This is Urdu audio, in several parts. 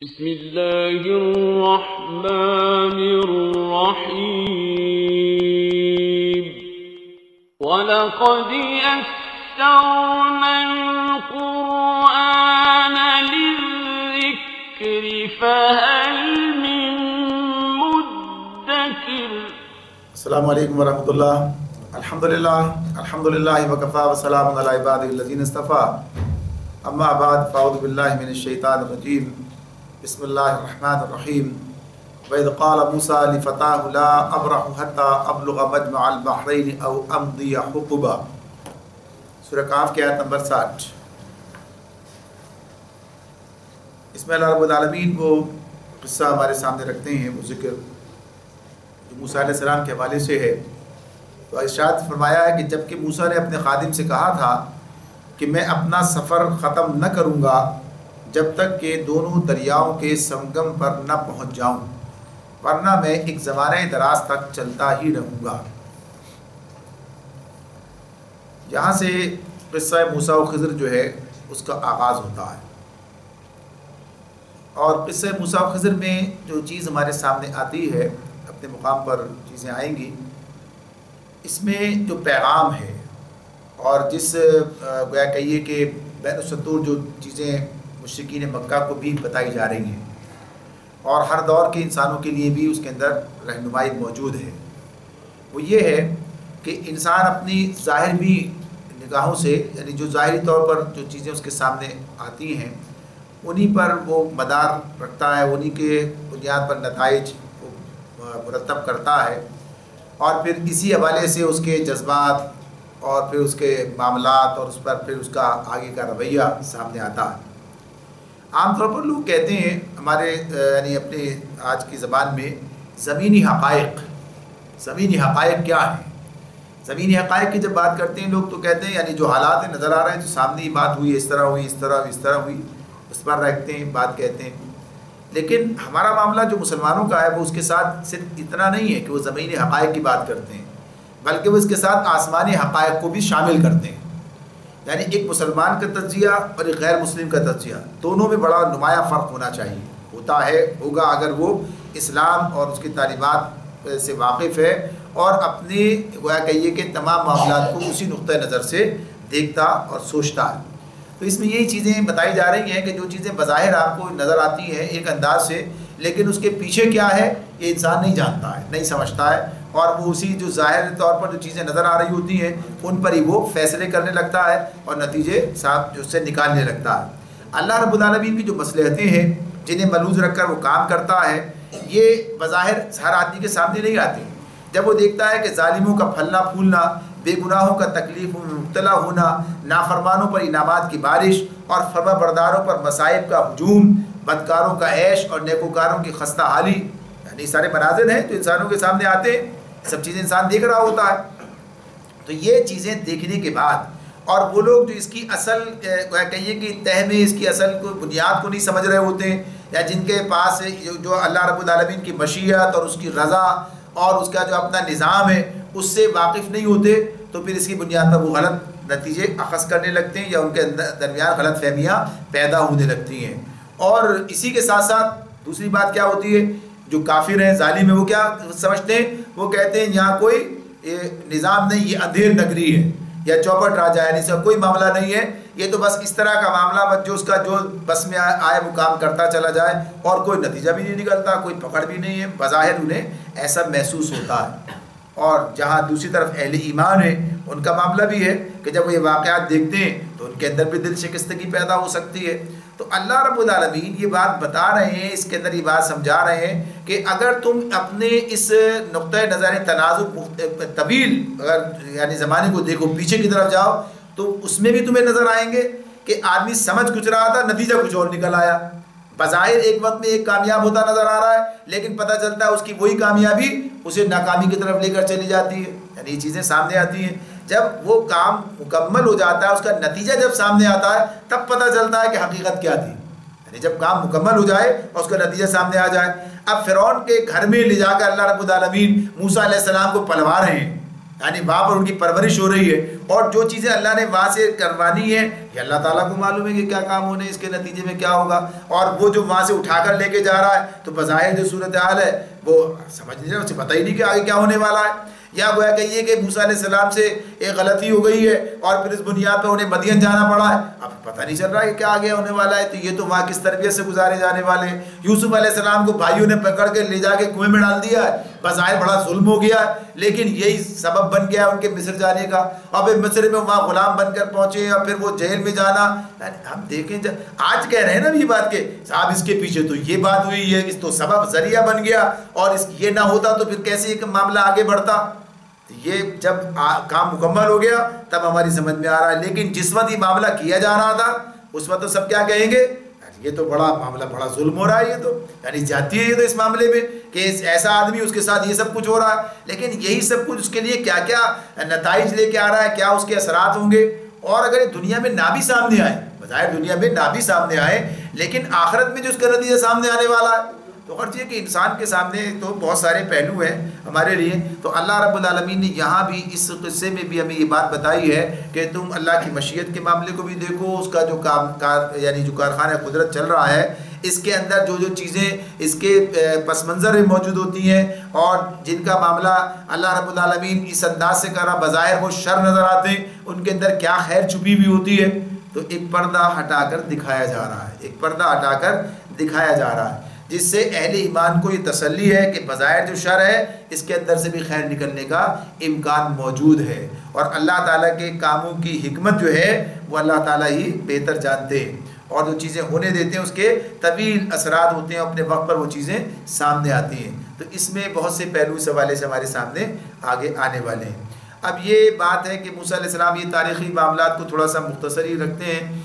بسم اللہ الرحمن الرحیم وَلَقَدْ يَسَّرْنَا الْقُرْآنَ لِلذِّكْرِ فَهَلْ مِن مُدَّكِرٍ۔ السلام علیکم ورحمۃ اللہ۔ الحمدللہ وکفیٰ وسلام علی عبادہ الذین اصطفیٰ، اما بعد فاعوذ باللہ من الشیطان الرجیم، بسم اللہ الرحمن الرحیم۔ وَإِذْ قَالَ مُوسَىٰ لِفَتَاهُ لَا أَبْرَحُ حَتَّىٰ أَبْلُغَ مَجْمَعَ الْبَحْرَيْنِ أَوْ أَمْضِيَ حُقُبًا۔ سورہ کہف کی آیت نمبر 60۔ اس میں اللہ رب العالمین وہ قصہ ہمارے سامنے رکھتے ہیں، وہ ذکر جو موسیٰ علیہ السلام کے حوالے سے ہے۔ تو ارشاد فرمایا ہے کہ جب کہ موسیٰ نے اپنے خادم سے کہا تھا کہ میں اپنا سفر ختم نہ کروں گا جب تک کہ دونوں دریاؤں کے سنگم پر نہ پہنچ جاؤں، ورنہ میں ایک زمانہ دراز تک چلتا ہی رہوں گا۔ یہاں سے قصہ موسیٰ و خضر جو ہے اس کا آغاز ہوتا ہے، اور قصہ موسیٰ و خضر میں جو چیز ہمارے سامنے آتی ہے، اپنے مقام پر چیزیں آئیں گی، اس میں جو پیغام ہے اور جس گویا کہیے کہ بین السطور جو چیزیں مشرکین مکہ کو بھی بتائی جا رہی ہیں، اور ہر دور کے انسانوں کے لیے بھی اس کے اندر رہنمائی موجود ہے، وہ یہ ہے کہ انسان اپنی ظاہر بھی نگاہوں سے، یعنی جو ظاہری طور پر جو چیزیں اس کے سامنے آتی ہیں انہی پر وہ مدار رکھتا ہے، انہی کے بنیاد پر نتائج وہ مرتب کرتا ہے، اور پھر اسی حوالے سے اس کے جذبات اور پھر اس کے معاملات اور اس پر پھر اس کا آگے کا رویہ سامنے آتا ہے۔ عام طور پر لوگ کہتے ہیں ہمارے یعنی اپنے آج کی زبان میں زمینی حقائق کیا ہیں؟ زمینی حقائق کی جب بات کرتے ہیں لوگ تو کہتے ہیں یعنی جو حالات نظر آ رہے ہیں، جو سامنے ہی بات ہوئی، اس طرح ہوئی، اس طرح ہوئی، اس پر رکھتے ہیں، بات کہتے ہیں۔ لیکن ہمارا معاملہ جو مسلمانوں کا ہے وہ اس کے ساتھ صرف اتنا نہیں ہے کہ وہ زمینی حقائق کی بات کرتے ہیں، بلکہ وہ اس کے ساتھ آسمانی حقائق کو بھی شامل کرتے ہیں۔ یعنی ایک مسلمان کا تجزیہ اور ایک غیر مسلم کا تجزیہ، دونوں میں بڑا نمایاں فرق ہونا چاہیے، ہوگا اگر وہ اسلام اور اس کی تعلیمات سے واقف ہے اور اپنے گویا کہیے کہ تمام معاملات کو اسی نقطۂ نظر سے دیکھتا اور سوچتا ہے۔ تو اس میں یہی چیزیں بتائی جا رہی ہیں کہ جو چیزیں بظاہر آپ کو نظر آتی ہیں ایک انداز سے، لیکن اس کے پیچھے کیا ہے یہ انسان نہیں جانتا ہے، نہیں سمجھتا ہے، اور وہ اسی جو ظاہر طور پر جو چیزیں نظر آ رہی ہوتی ہیں ان پر ہی وہ فیصلے کرنے لگتا ہے اور نتیجے صاحب جو سے نکالنے لگتا ہے۔ اللہ رب العالمین کی جو مصلحتیں ہیں جنہیں ملوز رکھ کر وہ کام کرتا ہے، یہ بظاہر ہر آدمی کے سامنے نہیں آتی۔ جب وہ دیکھتا ہے کہ ظالموں کا پھلنا پھولنا، بے گناہوں کا تکلیفوں میں مبتلا ہونا، نافرمانوں پر انعامات کی بارش اور فرما برداروں پر مصائب کا ہجوم، بدکاروں کا عیش اور نیکوکاروں کی خستہ حالی، یعنی سارے مناظر ہیں جو انسانوں کے سامنے آتے ہیں، سب چیزیں انسان دیکھ رہا ہوتا ہے۔ تو یہ چیزیں دیکھنے کے بعد، اور وہ لوگ جو اس کی اصل کہیے کہ تہ میں اس کی اصل کو بنیاد کو نہیں سمجھ رہے ہوتے ہیں، یا جن کے پاس جو اللہ رب العالمین کی مشیت اور اس کی رضا اور اس کا جو اپنا نظام ہے اس سے واقف نہیں ہوتے، تو پھر اس کی بنیاد پر وہ غلط نتیجے اخذ کرنے لگتے ہیں، یا ان کے درمیان غلط فہمیاں پیدا ہونے لگتی ہیں۔ اور اسی کے ساتھ ساتھ دوسری بات کیا ہوتی ہے، جو کافر ہیں، ظالم ہیں، وہ کیا سمجھتے ہیں، وہ کہتے ہیں یہاں کوئی نظام نہیں، یہ اندھیر نگری ہے یا چوپٹ راجا ہے، یعنی اس کا کوئی معاملہ نہیں ہے، یہ تو بس اس طرح کا معاملہ بس جو اس کا جو بس میں آئے وہ کام کرتا چلا جائے اور کوئی نتیجہ بھی نہیں نکلتا، کوئی پکڑ بھی نہیں ہے، بظاہر انہیں ایسا محسوس ہوتا ہے۔ اور جہاں دوسری طرف اہل ایمان ہے ان کا معاملہ بھی ہے کہ جب وہ یہ واقعات دیکھتے ہیں تو ان کے اندر بھی دل شکستگی پیدا ہو سکتی ہے۔ تو اللہ رب العالمین یہ بات بتا رہے ہیں، اس کے اندر یہ بات سمجھا رہے ہیں کہ اگر تم اپنے اس نقطۂ نظر تناظر طویل اگر یعنی زمانے کو دیکھو، پیچھے کی طرف جاؤ، تو اس میں بھی تمہیں نظر آئیں گے کہ آدمی سمجھ کچھ رہا تھا، نتیجہ کچھ اور نکل آیا۔ بظاہر ایک وقت میں ایک کامیاب ہوتا نظر آ رہا ہے، لیکن پتہ چلتا ہے اس کی وہی کامیابی اسے ناکامی کی طرف لے کر چلی جاتی ہے۔ یعنی یہ چیزیں سامنے آتی ہیں، جب وہ کام مکمل ہو جاتا ہے، اس کا نتیجہ جب سامنے آتا ہے تب پتہ چلتا ہے کہ حقیقت کیا تھی۔ یعنی جب کام مکمل ہو جائے اور اس کا نتیجہ سامنے آ جائے۔ اب فرعون کے گھر میں لے جا کر اللہ رب العالمین موسیٰ علیہ السلام کو پلوا رہے ہیں، یعنی وہاں پر ان کی پرورش ہو رہی ہے، اور جو چیزیں اللہ نے وہاں سے کروانی ہیں یہ اللہ تعالیٰ کو معلوم ہے کہ کیا کام ہونے اس کے نتیجے میں کیا ہوگا، اور وہ جو وہاں سے اٹھا کر لے کے جا رہا ہے تو بظاہر جو صورتحال ہے وہ سمجھ نہیں رہا، اسے پتہ ہی نہیں کہ آگے کیا ہونے والا ہے۔ یا گویا کہ یہ کہ موسیٰ علیہ السلام سے ایک غلطی ہو گئی ہے اور پھر اس بنیاد پہ انہیں مدین جانا پڑا ہے، اب پتہ نہیں چل رہا ہے کہ کیا آگے ہونے والا ہے، تو یہ تو وہاں کس تربیت سے گزارے جانے والے ہیں۔ یوسف علیہ السلام کو بھائیوں نے پکڑ کے لے جا کے کنویں میں ڈال دیا ہے، بظاہر بڑا ظلم ہو گیا ہے، لیکن یہی سبب بن گیا ان کے مصر جانے کا، اور پھر مصر میں وہاں غلام بن کر پہنچے اور پھر وہ جیل میں جانا۔ ہم دیکھیں آج کہہ رہے ہیں نا یہ بات کہ صاحب اس کے پیچھے تو یہ بات ہوئی ہے، اس تو سبب ذریعہ بن گیا، اور یہ نہ ہوتا تو پھر کیسے ایک معاملہ آگے بڑھتا۔ یہ جب کام مکمل ہو گیا تب ہماری سمجھ میں آ رہا ہے، لیکن جس وقت یہ معاملہ کیا جا رہا تھا اس وقت تو سب کیا کہیں گے، یہ تو بڑا معاملہ، بڑا ظلم ہو رہا ہے، یہ تو یعنی جاتی ہے یہ تو اس معاملے میں کہ ایسا آدمی اس کے ساتھ یہ سب کچھ ہو رہا ہے، لیکن یہی سب کچھ اس کے لیے کیا کیا نتائج لے کے آ رہا ہے، کیا اس کے اثرات ہوں گے۔ اور اگر یہ دنیا میں نہ بھی سامنے آئے، بظاہر دنیا میں نہ بھی سامنے آئے، لیکن آخرت میں جو اس کا نتیجہ سامنے آنے والا ہے، تو غرض یہ کہ انسان کے سامنے تو بہت سارے پہلو ہیں ہمارے لیے۔ تو اللہ رب العالمین نے یہاں بھی اس قصے میں بھی ہمیں یہ بات بتائی ہے کہ تم اللہ کی مشیت کے معاملے کو بھی دیکھو، اس کا جو یعنی جو کارخانہ قدرت چل رہا ہے اس کے اندر جو جو چیزیں اس کے پس منظر میں موجود ہوتی ہیں اور جن کا معاملہ اللہ رب العالمین اس انداز سے کر رہا، بظاہر وہ شر نظر آتے ہیں، ان کے اندر کیا خیر چھپی ہوئی ہوتی ہے۔ تو ایک پردہ ہٹا کر دکھایا جا رہا ہے، ایک پردہ ہٹا کر دکھایا جا رہا ہے، جس سے اہل ایمان کو یہ تسلی ہے کہ بظاہر جو شر ہے اس کے اندر سے بھی خیر نکلنے کا امکان موجود ہے، اور اللہ تعالیٰ کے کاموں کی حکمت جو ہے وہ اللہ تعالیٰ ہی بہتر جانتے ہیں، اور جو چیزیں ہونے دیتے ہیں اس کے طویل اثرات ہوتے ہیں، اپنے وقت پر وہ چیزیں سامنے آتی ہیں۔ تو اس میں بہت سے پہلو اس حوالے سے ہمارے سامنے آگے آنے والے ہیں۔ اب یہ بات ہے کہ موسیٰ علیہ السلام یہ تاریخی معاملات کو تھوڑا سا مختصر ہی رکھتے ہیں،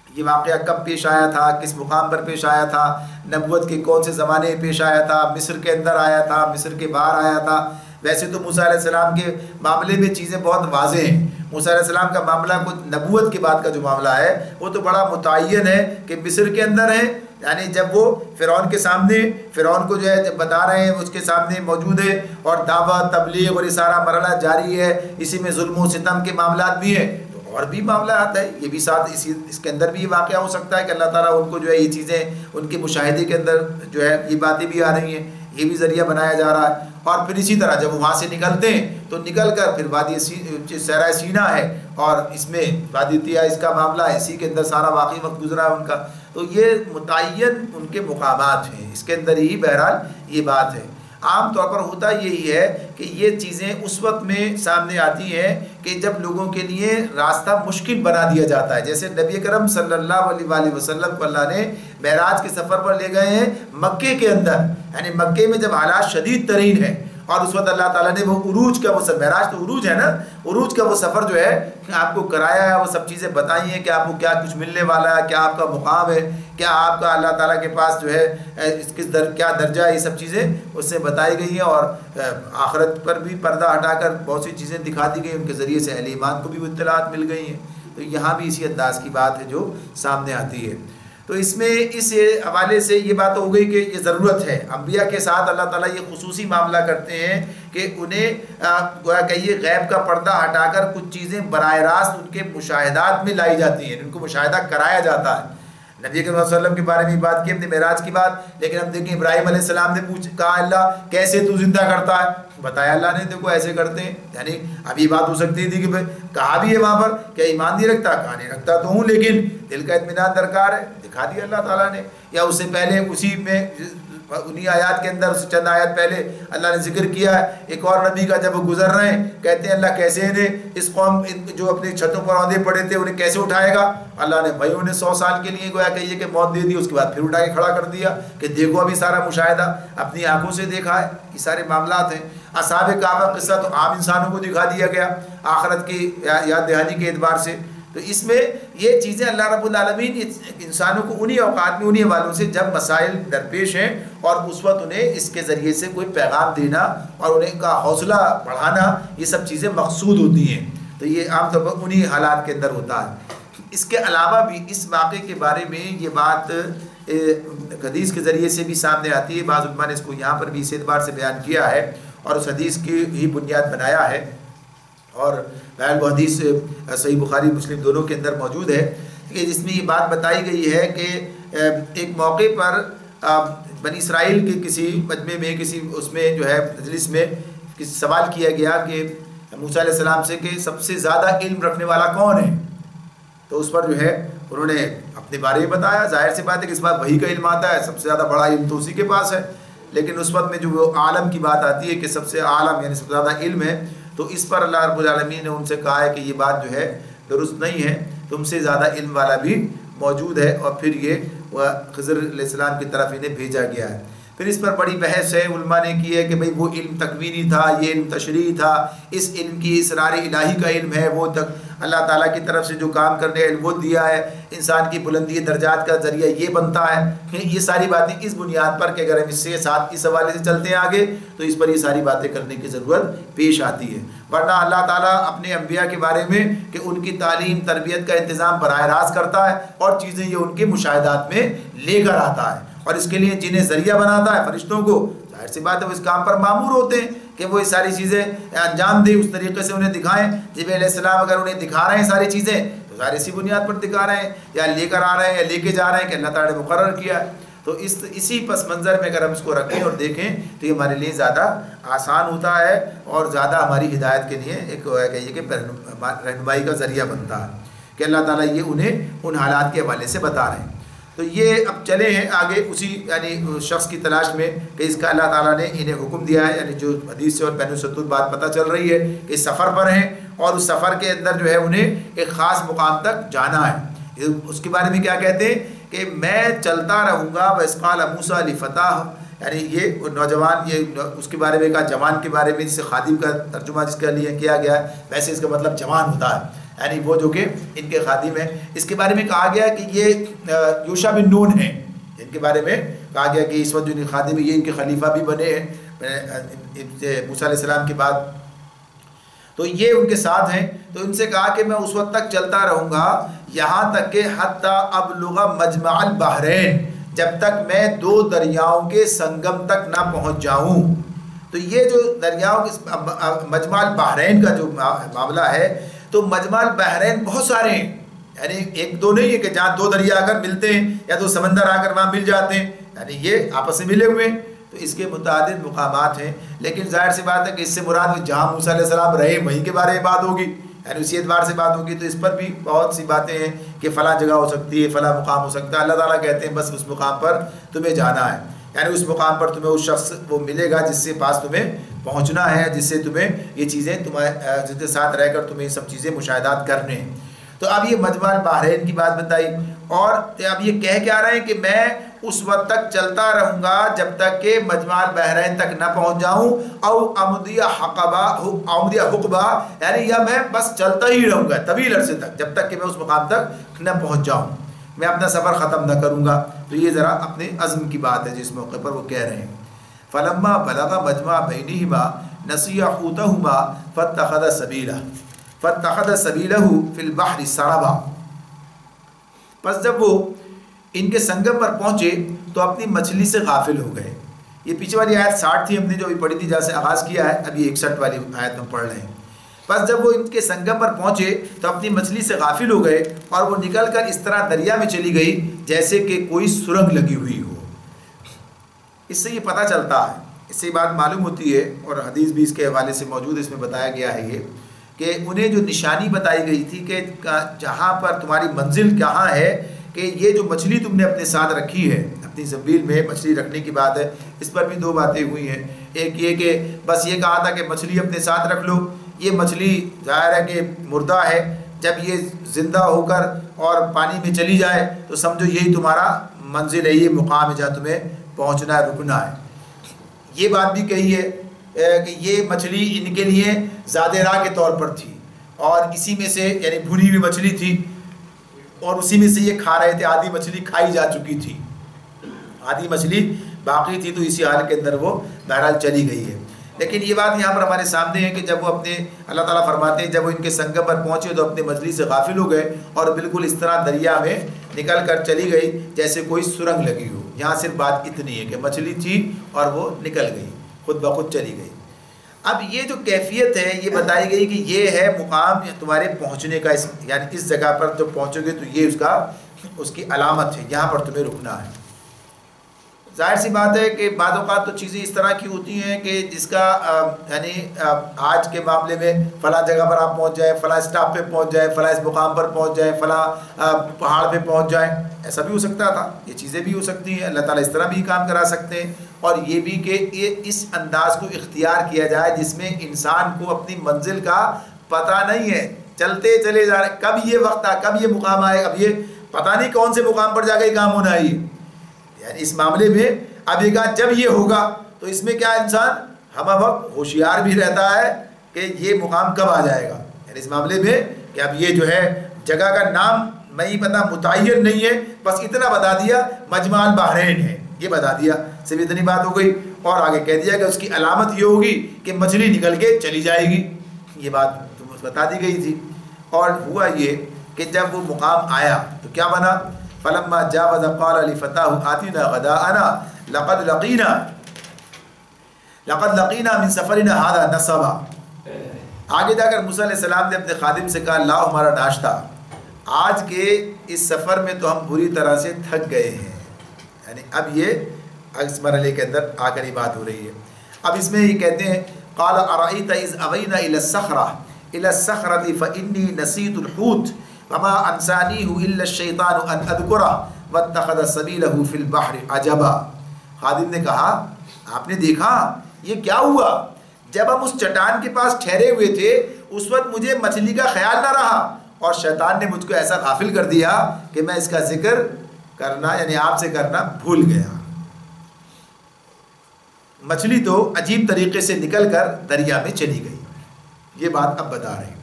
یہ واقعہ کب پیش آیا تھا، کس مقام پر پیش آیا تھا، نبوت کے کون سے زمانے میں پیش آیا تھا، مصر کے اندر آیا تھا، مصر کے باہر آیا تھا۔ ویسے تو موسیٰ علیہ السلام کے معاملے میں چیزیں بہت واضح ہیں، موسیٰ علیہ السلام کا معاملہ کچھ نبوت کے بعد کا جو معاملہ ہے وہ تو بڑا متعین ہے کہ مصر کے اندر ہے، یعنی جب وہ فرعون کے سامنے، فرعون کو جو ہے جب بتا رہے ہیں اس کے سامنے موجود ہے، اور دعوت تبلیغ اور یہ سارا مرحلہ جاری ہے، اسی میں ظلم و ستم کے معاملات بھی ہیں، اور بھی معاملہ آتا ہے، یہ بھی ساتھ اس کے اندر بھی یہ واقعہ ہو سکتا ہے کہ اللہ تعالیٰ ان کو جو ہے یہ چیزیں ان کے مشاہدے کے اندر جو ہے یہ باتیں بھی آ رہی ہیں، یہ بھی ذریعہ بنایا جا رہا ہے۔ اور پھر اسی طرح جب وہ وہاں سے نکلتے ہیں تو نکل کر پھر وادی صحرائے سینا ہے، اور اس میں وادی طیہ اس کا معاملہ ہے، اسی کے اندر سارا واقعی وقت گزرا ہے ان کا، تو یہ متعین ان کے مقامات ہیں، اس کے اندر ہی بہرحال یہ بات ہے۔ عام طور پر ہوتا یہی ہے کہ یہ چیزیں اس وقت میں سامنے آتی ہیں کہ جب لوگوں کے لیے راستہ مشکل بنا دیا جاتا ہے، جیسے نبی کرم صلی اللہ علیہ وآلہ وسلم کو اللہ نے معراج کے سفر پر لے گئے ہیں مکے کے اندر، یعنی مکے میں جب حالات شدید ترین ہیں، اور اس وقت اللہ تعالیٰ نے وہ عروج کا وہ سفر، معراج تو عروج ہے نا، عروج کا وہ سفر جو ہے آپ کو کرایا ہے، وہ سب چیزیں بتائی ہیں کہ آپ کو کیا کچھ ملنے والا ہے، کیا آپ کا مقام ہے، کیا آپ کا اللہ تعالیٰ کے پاس جو ہے کیا درجہ ہے، یہ سب چیزیں اس سے بتائی گئی ہیں، اور آخرت پر بھی پردہ ہٹا کر بہت سی چیزیں دکھا دی گئی، ان کے ذریعے سے اہل ایمان کو بھی وہ اطلاعات مل گئی ہیں۔ تو یہاں بھی اسی انداز کی بات ہے جو سامنے آتی ہے۔ تو اس میں اس حوالے سے یہ بات ہو گئی کہ یہ ضرورت ہے، انبیاء کے ساتھ اللہ تعالیٰ یہ خصوصی معاملہ کرتے ہیں کہ انہیں گویا کہیے غیب کا پردہ ہٹا کر کچھ چیزیں براہ راست ان کے مشاہدات میں لائی جاتی ہیں، ان کو مشاہدہ کرایا جاتا ہے۔ نبی کریم صلی اللہ علیہ وسلم کے بارے میں بات کی اپنے معراج کی بات، لیکن ہم دیکھیں ابراہیم علیہ السلام نے کہا اللہ کیسے تو زندہ کرتا ہے، بتایا اللہ نے دیکھو ایسے کرتے ہیں، یعنی اب یہ بات ہو سکتی تھی کہ کہا بھی ہے وہاں پر کیا ایمان نہیں رکھتا، کہا نہیں رکھتا تو ہوں، لیکن دل کا اطمینان درکار ہے، دکھا دیا اللہ تعالیٰ نے۔ یا اس سے پہلے اسی میں انہی آیات کے اندر سے چند آیات پہلے اللہ نے ذکر کیا ہے ایک اور نبی کا، جب وہ گزر رہے ہیں کہتے ہیں اللہ کیسے انہیں اس قوم جو اپنی چھتوں پر اوندے پڑے تھے انہیں کیسے اٹھائے گا، اللہ نے بھائی انہیں 100 سال کے لیے گویا کہیے کہ موت دے دی، اس کے بعد پھر اٹھا کے کھڑا کر دیا کہ دیکھو ابھی سارا مشاہدہ اپنی آنکھوں سے دیکھا ہے، یہ سارے معاملات ہیں۔ اصحاب کہف کا قصہ تو عام انسانوں کو دکھا دیا گیا آخرت کی یاد دہانی کے اعتبار سے۔ تو اس میں یہ چیزیں اللہ رب العالمین انسانوں کو انہی اوقات میں انہی حوالوں سے جب مسائل درپیش ہیں اور اس وقت انہیں اس کے ذریعے سے کوئی پیغام دینا اور انہیں کا حوصلہ بڑھانا، یہ سب چیزیں مقصود ہوتی ہیں۔ تو یہ عام طور پر انہی حالات کے اندر ہوتا ہے۔ اس کے علاوہ بھی اس واقعے کے بارے میں یہ بات حدیث کے ذریعے سے بھی سامنے آتی ہے، بعض علماء نے اس کو یہاں پر بھی اس اعتبار سے بیان کیا ہے اور اس حدیث کی ہی بنیاد بنایا ہے اور وہ حدیث صحیح بخاری مسلم دونوں کے اندر موجود ہے کہ جس میں یہ بات بتائی گئی ہے کہ ایک موقع پر بنی اسرائیل کے کسی مجمع میں کسی اس میں جو ہے مجلس میں سوال کیا گیا کہ موسیٰ علیہ السلام سے کہ سب سے زیادہ علم رکھنے والا کون ہے؟ تو اس پر جو ہے انہوں نے اپنے بارے میں بتایا. ظاہر سی بات ہے کہ اس بات وحی کا علم آتا ہے, سب سے زیادہ بڑا علم تو اسی کے پاس ہے. لیکن اس وقت میں جو وہ عالم کی بات آتی ہے کہ سب سے عالم یعنی سب سے زیادہ علم ہے, تو اس پر اللہ رب العالمین نے ان سے کہا ہے کہ یہ بات جو ہے درست نہیں ہے, تم سے زیادہ علم والا بھی موجود ہے. اور پھر یہ خضر علیہ السلام کی طرف انہیں بھیجا گیا ہے. پھر اس پر بڑی بحث ہے, علماء نے کی ہے کہ بھئی وہ علم تکوینی تھا, یہ علم تشریعی تھا, اس علم کی اسرار الہی کا علم ہے, وہ تک اللہ تعالیٰ کی طرف سے جو کام کرنے علم وہ دیا ہے, انسان کی بلندی درجات کا ذریعہ یہ بنتا ہے. یہ ساری باتیں اس بنیاد پر کہ اگر ہم اس سے ساتھ اس حوالے سے چلتے ہیں آگے تو اس پر یہ ساری باتیں کرنے کی ضرورت پیش آتی ہے. ورنہ اللہ تعالیٰ اپنے انبیاء کے بارے میں کہ ان کی تعلیم تربیت کا انتظام براہ راست کرتا ہے اور چیزیں یہ ان کے مشاہدات میں لے کر آتا ہے, اور اس کے لیے جنہیں ذریعہ بناتا ہے فرشتوں کو. ظاہر سی بات ہے وہ اس کام پر مامور ہوتے ہیں کہ وہ یہ ساری چیزیں انجام دیں, اس طریقے سے انہیں دکھائیں. جبریل علیہ السلام اگر انہیں دکھا رہے ہیں ساری چیزیں تو ظاہر اسی بنیاد پر دکھا رہے ہیں, یا لے کر آ رہے ہیں یا لے کے جا رہے ہیں کہ اللہ تعالیٰ نے مقرر کیا ہے. تو اسی پس منظر میں اگر ہم اس کو رکھیں اور دیکھیں تو یہ ہمارے لیے زیادہ آسان ہوتا ہے اور زیادہ ہماری ہدایت کے لیے ایک کہیے کہ رہنمائی کا ذریعہ بنتا ہے کہ اللہ تعالیٰ یہ انہیں ان حالات کے حوالے سے بتا رہے ہیں. تو یہ اب چلے ہیں آگے اسی یعنی شخص کی تلاش میں کہ اس کا اللہ تعالیٰ نے انہیں حکم دیا ہے, یعنی جو حدیث سے اور بین الستور بات پتہ چل رہی ہے کہ سفر پر ہیں اور اس سفر کے اندر جو ہے انہیں ایک خاص مقام تک جانا ہے. اس کے بارے میں کیا کہتے ہیں کہ میں چلتا رہوں گا. وَإِذْ قَالَ مُوسَىٰ لِفَتَاهُ, یعنی یہ نوجوان, یہ اس کے بارے میں کہا جوان کے بارے میں, جس سے خادم کا ترجمہ جس کے لیے کیا گیا ہے, ویسے اس کا مطلب جوان ہوتا ہے, یعنی وہ جو کہ ان کے خادم ہیں. اس کے بارے میں کہا گیا کہ یہ یوشع بن نون ہیں, ان کے بارے میں کہا گیا کہ اس وقت جو ان خادم ہیں یہ ان کے خلیفہ بھی بنے ہیں موسیٰ علیہ السلام کے بعد, تو یہ ان کے ساتھ ہیں. تو ان سے کہا کہ میں اس وقت تک چلتا رہوں گا یہاں تک کہ حتیٰ ابلغ مجمع البحرین, جب تک میں دو دریاؤں کے سنگم تک نہ پہنچ جاؤں. تو یہ جو دریاؤں مجمع البحرین کا جو معاملہ ہے, تو مجمع البحرین بہت سارے ہیں, یعنی ایک دو نہیں ہے کہ جہاں دو دریا آ کر ملتے ہیں یا دو سمندر آ کر وہاں مل جاتے ہیں, یعنی یہ آپس میں ملے ہوئے ہیں. تو اس کے متعدد مقامات ہیں, لیکن ظاہر سی بات ہے کہ اس سے مراد جہاں موسیٰ علیہ السلام رہے وہیں کے بارے میں بات ہوگی, یعنی اسی اعتبار سے بات ہوگی. تو اس پر بھی بہت سی باتیں ہیں کہ فلاں جگہ ہو سکتی ہے, فلاں مقام ہو سکتا ہے. اللہ تعالیٰ کہتے ہیں بس اس مقام پر تمہیں جانا ہے, یعنی اس مقام پر تمہیں اس شخص وہ ملے گا جس سے پاس تمہیں پہنچنا ہے, جس سے تمہیں یہ چیزیں جس کے ساتھ رہ کر تمہیں یہ سب چیزیں مشاہدات کرنے ہیں. تو اب یہ مجمع البحرین کی بات بتائی, اور اب یہ کہہ کے آ رہے ہیں کہ میں اس وقت تک چلتا رہوں گا جب تک کہ مجمع البحرین تک نہ پہنچ جاؤں, او امضی حقبہ, یعنی یا میں بس چلتا ہی رہوں گا طویل عرصے تک جب تک کہ میں اس مقام تک نہ پہنچ جاؤں, میں اپنا سفر ختم نہ کروں گا. تو یہ ذرا اپنے عزم کی بات ہے جس موقع پر وہ کہہ رہے ہیں. فلما بلغ مجمع بینہما نسی حوتہما فاتخذ سبیلہ فی البحر سربا. پس جب وہ ان کے سنگم پر پہنچے تو اپنی مچھلی سے غافل ہو گئے. یہ پیچھے والی آیت 60 تھی, ہم نے جو ابھی پڑھی تھی جہاں سے آغاز کیا ہے, اب یہ 61 والی آیت ہم پڑھ رہے ہیں. پس جب وہ ان کے سنگم پر پہنچے تو اپنی مچھلی سے غافل ہو گئے, اور وہ نکل کر اس طرح دریا میں چلی گئی جیسے کہ کوئی سرنگ لگی ہوئی ہو. اس سے یہ پتہ چلتا ہے, اس سے یہ بات معلوم ہوتی ہے, اور حدیث بھی اس کے حوالے سے موجود, اس میں بتایا گیا ہے یہ کہ انہیں جو نشانی بتائی گئی تھی کہ جہاں پر تمہاری منزل کہاں ہے, کہ یہ جو مچھلی تم نے اپنے ساتھ رکھی ہے, اپنی زنبیل میں مچھلی رکھنے کی بات ہے. اس پر بھی دو باتیں ہوئی ہیں. ایک یہ کہ بس یہ کہا تھا کہ مچھلی اپنے ساتھ رکھ لو, یہ مچھلی ظاہر ہے کہ مردہ ہے, جب یہ زندہ ہو کر اور پانی میں چلی جائے تو سمجھو یہی تمہارا منزل ہے, یہ مقام ہے جہاں تمہیں پہنچنا ہے, رکنا ہے. یہ بات بھی کہی ہے کہ یہ مچھلی ان کے لیے زاد راہ کے طور پر تھی, اور اسی میں سے یعنی بھنی ہوئی مچھلی تھی, اور اسی میں سے یہ کھا رہے تھے. آدھی مچھلی کھائی جا چکی تھی, آدھی مچھلی باقی تھی, تو اسی حال کے اندر وہ بہرحال چلی گئی ہے. لیکن یہ بات یہاں پر ہمارے سامنے ہے کہ جب وہ اپنے, اللہ تعالیٰ فرماتے ہیں جب وہ ان کے سنگم پر پہنچے تو اپنے مچھلی سے غافل ہو گئے, اور بالکل اس طرح دریا میں نکل کر چلی گئی جیسے کوئی سرنگ لگی ہو. یہاں صرف بات اتنی ہے کہ مچھلی تھی اور وہ نکل گئی, خود بخود چلی گئی. اب یہ جو کیفیت ہے یہ بتائی گئی کہ یہ ہے مقام تمہارے پہنچنے کا، یعنی اس جگہ پر جب پہنچو گے تو یہ اس کی علامت ہے، یہاں پر تمہیں رکنا ہے۔ ظاہر سی بات ہے کہ بعض اوقات تو چیزیں اس طرح کی ہوتی ہیں کہ جس کا یعنی آج کے معاملے میں فلاں جگہ پر آپ پہنچ جائیں، فلاں اسٹاپ پہ پہنچ جائیں، فلاں اس مقام پر پہنچ جائیں، فلاں پہاڑ پہ پہنچ جائیں، ایسا بھی ہو سکتا تھا، یہ چیزیں بھی ہو سکتی ہیں، اللہ تعالیٰ اس طرح بھی کام کرا سکتے ہیں، اور یہ بھی کہ یہ اس انداز کو اختیار کیا جائے جس میں انسان کو اپنی منزل کا پتہ نہیں ہے، چلتے چلے جا رہے، کب یہ وقت آئے، کب یہ مقام آئے، اب یہ پتہ نہیں کون سے مقام پر جا کے کام ہونا ہے، یعنی اس معاملے میں اب یہ کہا جب یہ ہوگا تو اس میں کیا انسان ہم وقت ہوشیار بھی رہتا ہے کہ یہ مقام کب آ جائے گا، یعنی اس معاملے میں کہ اب یہ جو ہے جگہ کا نام نہیں پتہ، متعین نہیں ہے، بس اتنا بتا دیا مجمع البحرین ہے، یہ بتا دیا، صرف اتنی بات ہو گئی، اور آگے کہہ دیا کہ اس کی علامت یہ ہوگی کہ مچھلی نکل کے چلی جائے گی، یہ بات بتا دی گئی تھی۔ اور ہوا یہ کہ جب وہ مقام آیا تو کیا بنا، فلما جاوز قال لفتاه آتنا غداءنا لقد لقينا من سفرنا هذا نصبا۔ آگے جا کر موسیٰ علیہ السلام نے اپنے خادم سے کہا لاؤ ہمارا ناشتہ، آج کے اس سفر میں تو ہم بری طرح سے تھک گئے ہیں، یعنی اب یہ اس مرحلے کے اندر آ کر ہی بات ہو رہی ہے۔ اب اس میں یہ کہتے ہیں قال ارأيت اذ اوينا الى الصخرة فاني نسيت الحوت وما انسانيه الا الشيطان ان اذكره واتخذ سبيله في البحر عجبا۔ خادم نے کہا آپ نے دیکھا یہ کیا ہوا، جب ہم اس چٹان کے پاس ٹھہرے ہوئے تھے اس وقت مجھے مچھلی کا خیال نہ رہا، اور شیطان نے مجھ کو ایسا غافل کر دیا کہ میں اس کا ذکر کرنا یعنی آپ سے کرنا بھول گیا۔ مچھلی تو عجیب طریقے سے نکل کر دریا میں چلی گئی، یہ بات اب بتا رہے ہیں۔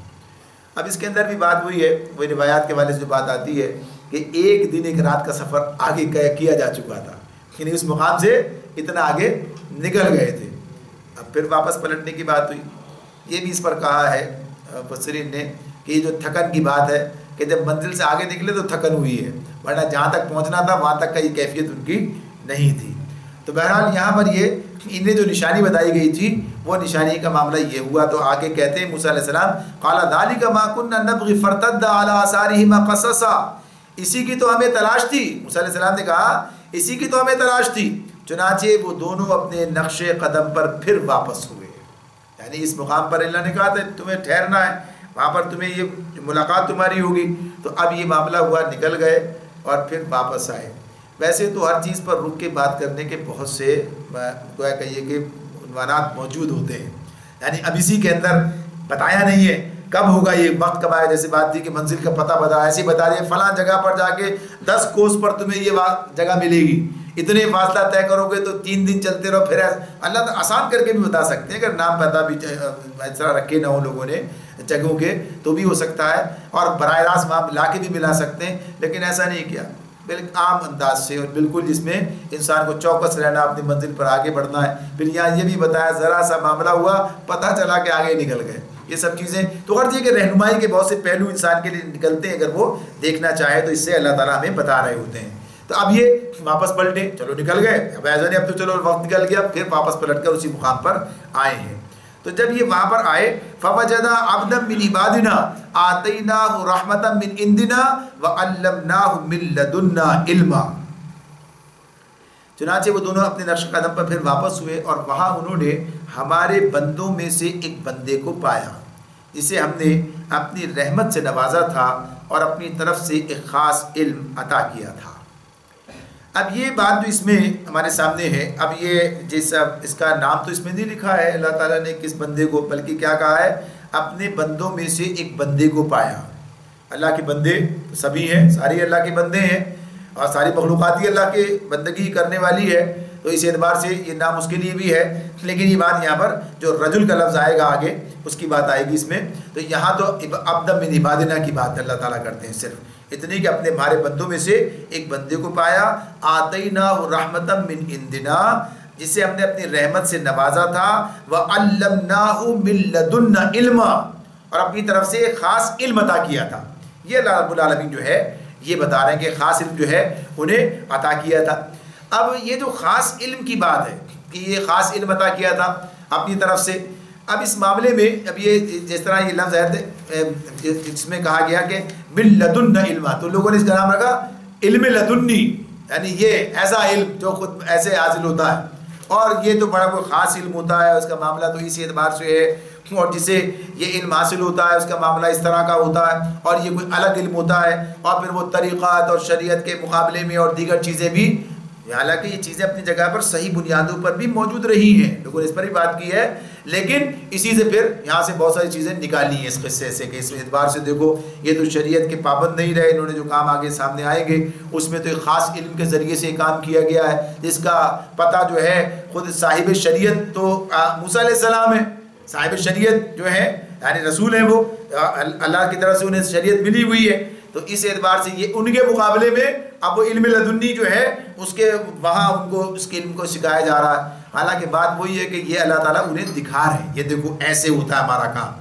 اب اس کے اندر بھی بات ہوئی ہے، وہ روایات کے والے سے جو بات آتی ہے کہ ایک دن ایک رات کا سفر آگے کیا جا چکا تھا، یعنی اس مقام سے اتنا آگے نکل گئے تھے، اب پھر واپس پلٹنے کی بات ہوئی۔ یہ بھی اس پر کہا ہے مفسرین نے کہ یہ جو تھکن کی بات ہے کہ جب منزل سے آگے نکلے تو تھکن ہوئی ہے، ورنہ جہاں تک پہنچنا تھا وہاں تک کا یہ کیفیت ان کی نہیں تھی۔ تو بہرحال یہاں پر یہ انہیں جو نشانی بتائی گئی تھی وہ نشانی کا معاملہ یہ ہوا، تو آگے کہتے ہیں موسیٰ علیہ السلام قال ذلك ما كنا نبغي فارتد على آثارهما قصصا، اسی کی تو ہمیں تلاش تھی، موسیٰ علیہ السلام نے کہا اسی کی تو ہمیں تلاش تھی، چنانچہ وہ دونوں اپنے نقش قدم پر پھر واپس ہوئے، یعنی اس مقام پر اللہ نے کہا تھا تمہیں ٹھہرنا ہے، وہاں پر تمہیں یہ ملاقات تمہاری ہوگی، تو اب یہ معاملہ ہوا، نکل گئے اور پھر واپس آئے۔ ویسے تو ہر چیز پر رک کے بات کرنے کے بہت سے گویا کہیے کہ عنوانات موجود ہوتے ہیں، یعنی اب اسی کے اندر بتایا نہیں ہے کب ہوگا، یہ وقت کب آئے، جیسے بات تھی کہ منزل کا پتہ بتا، ایسے بتا دیا فلاں جگہ پر جا کے 10 کوس پر تمہیں یہ جگہ ملے گی، اتنے فاصلہ طے کرو گے تو 3 دن چلتے رہو، پھر اللہ تعالیٰ آسان کر کے بھی بتا سکتے ہیں، اگر نام پتہ بھی اس طرح رکھے نہ ہو لوگوں نے جگہوں کے تو بھی ہو سکتا ہے، اور براہ راست وہاں لا کے بھی ملا سکتے ہیں، لیکن ایسا نہیں کیا، بالکل عام انداز سے اور بالکل جس میں انسان کو چوکس رہنا، اپنی منزل پر آگے بڑھنا ہے۔ پھر یہاں یہ بھی بتایا ذرا سا معاملہ ہوا پتہ چلا کہ آگے نکل گئے، یہ سب چیزیں تو ہر چیز کے رہنمائی کے بہت سے پہلو انسان کے لیے نکلتے ہیں، اگر وہ دیکھنا چاہے تو اس سے اللہ تعالیٰ ہمیں بتا رہے ہوتے ہیں۔ تو اب یہ واپس پلٹے، چلو نکل گئے، اب ایسا نہیں اب تو چلو وقت نکل گیا، پھر واپس پلٹ کر اسی مقام پر آئے ہیں۔ تو جب یہ وہاں پر آئے فوجدا عبدا من عبادنا آتیناہ رحمتا من عندنا وعلمناہ من لدنا علما۔ چنانچہ وہ دونوں اپنے نقش قدم پر پھر واپس ہوئے، اور وہاں انہوں نے ہمارے بندوں میں سے ایک بندے کو پایا جسے ہم نے اپنی رحمت سے نوازا تھا اور اپنی طرف سے ایک خاص علم عطا کیا تھا۔ اب یہ بات جو اس میں ہمارے سامنے ہے، اب یہ جیسا اس کا نام تو اس میں نہیں لکھا ہے اللہ تعالیٰ نے کس بندے کو، بلکہ کیا کہا ہے اپنے بندوں میں سے ایک بندے کو پایا۔ اللہ کے بندے سبھی ہیں، ساری اللہ کے بندے ہیں، اور ساری مخلوقات ہی اللہ کے بندگی کرنے والی ہے، تو اس اعتبار سے یہ نام اس کے لیے بھی ہے، لیکن یہ بات یہاں پر جو رجل کا لفظ آئے گا آگے اس کی بات آئے گی اس میں، تو یہاں تو عبد من عبادنا کی بات اللہ تعالیٰ کرتے ہیں، صرف اتنی کہ اپنے ہمارے بندوں میں سے ایک بندے کو پایا، آتیناہ رحمتا من عندنا، جسے ہم نے اپنی رحمت سے نوازا تھا، وعلمناہ من لدنا علما، اور اپنی طرف سے ایک خاص علم عطا کیا تھا۔ یہ اللہ رب العالمین جو ہے یہ بتا رہے ہیں کہ خاص علم جو ہے انہیں عطا کیا تھا۔ اب یہ جو خاص علم کی بات ہے کہ یہ خاص علم عطا کیا تھا اپنی طرف سے، اب اس معاملے میں اب یہ جس طرح یہ لفظ ہے جس میں کہا گیا کہ من لدن علما، تو لوگوں نے اس کا نام رکھا علم لدنی، یعنی یہ ایسا علم جو خود ایسے حاصل ہوتا ہے، اور یہ تو بڑا کوئی خاص علم ہوتا ہے، اس کا معاملہ تو اسی اعتبار سے ہے، اور جسے یہ علم حاصل ہوتا ہے اس کا معاملہ اس طرح کا ہوتا ہے، اور یہ کوئی الگ علم ہوتا ہے، اور پھر وہ طریقات اور شریعت کے مقابلے میں اور دیگر چیزیں بھی، حالانکہ یہ چیزیں اپنی جگہ پر صحیح بنیادوں پر بھی موجود رہی ہیں، لوگوں نے اس پر بھی بات کی ہے، لیکن اسی سے پھر یہاں سے بہت ساری چیزیں نکالی ہیں اس قصے سے، کہ اس اعتبار سے دیکھو یہ تو شریعت کے پابند نہیں رہے، انہوں نے جو کام آگے سامنے آئیں گے اس میں تو ایک خاص علم کے ذریعے سے کام کیا گیا ہے، جس کا پتہ جو ہے خود صاحب شریعت تو موسیٰ علیہ السلام ہے، صاحب شریعت جو ہے یعنی رسول ہیں، وہ اللہ کی طرف سے انہیں شریعت ملی ہوئی ہے، تو اس اعتبار سے یہ ان کے مقابلے میں اب وہ علم لدنی جو ہے اس کے وہاں ان کو اس کے علم کو سکھایا جا رہا ہے، حالانکہ بات وہی ہے کہ یہ اللہ تعالیٰ انہیں دکھا رہے ہیں، یہ دیکھو ایسے ہوتا ہے ہمارا کام۔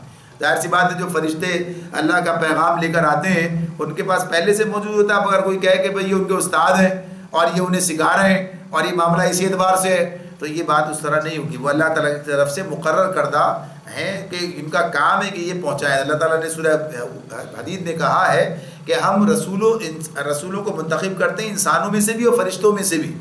ظاہر سی بات ہے جو فرشتے اللہ کا پیغام لے کر آتے ہیں ان کے پاس پہلے سے موجود ہوتا ہے، اگر کوئی کہے کہ بھئی یہ ان کے استاد ہیں اور یہ انہیں سکھا رہے ہیں اور یہ معاملہ اسی اعتبار سے ہے، تو یہ بات اس طرح نہیں ہوگی، وہ اللہ تعالیٰ کی طرف سے مقرر کردہ ہیں کہ ان کا کام ہے کہ یہ پہنچائے۔ اللہ تعالیٰ نے سورہ حدید میں کہا ہے کہ ہم رسولوں کو منتخب کرتے ہیں انسانوں میں سے بھی اور فرشتوں میں سے بھی،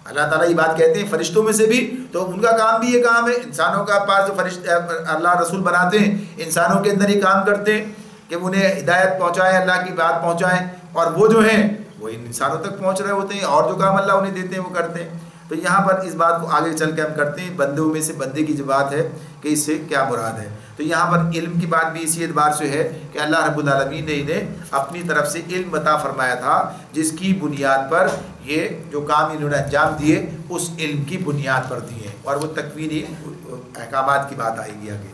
اللہ تعالیٰ یہ بات کہتے ہیں فرشتوں میں سے بھی، تو ان کا کام بھی یہ کام ہے، انسانوں کا پاس جو فرشتے اللہ رسول بناتے ہیں انسانوں کے اندر ہی کام کرتے ہیں کہ انہیں ہدایت پہنچائیں، اللہ کی بات پہنچائیں، اور وہ جو ہیں وہ انسانوں تک پہنچ رہے ہوتے ہیں، اور جو کام اللہ انہیں دیتے ہیں وہ کرتے ہیں۔ تو یہاں پر اس بات کو آگے چل کے ہم کرتے ہیں، بندوں میں سے بندے کی جو بات ہے کہ اس سے کیا مراد ہے، تو یہاں پر علم کی بات بھی اسی اعتبار سے ہے کہ اللہ رب العالمین نے انہیں اپنی طرف سے علم عطا فرمایا تھا، جس کی بنیاد پر یہ جو کام انہوں نے انجام دیے اس علم کی بنیاد پر دیے، اور وہ تکوینی احکامات کی بات آئے گی آگے۔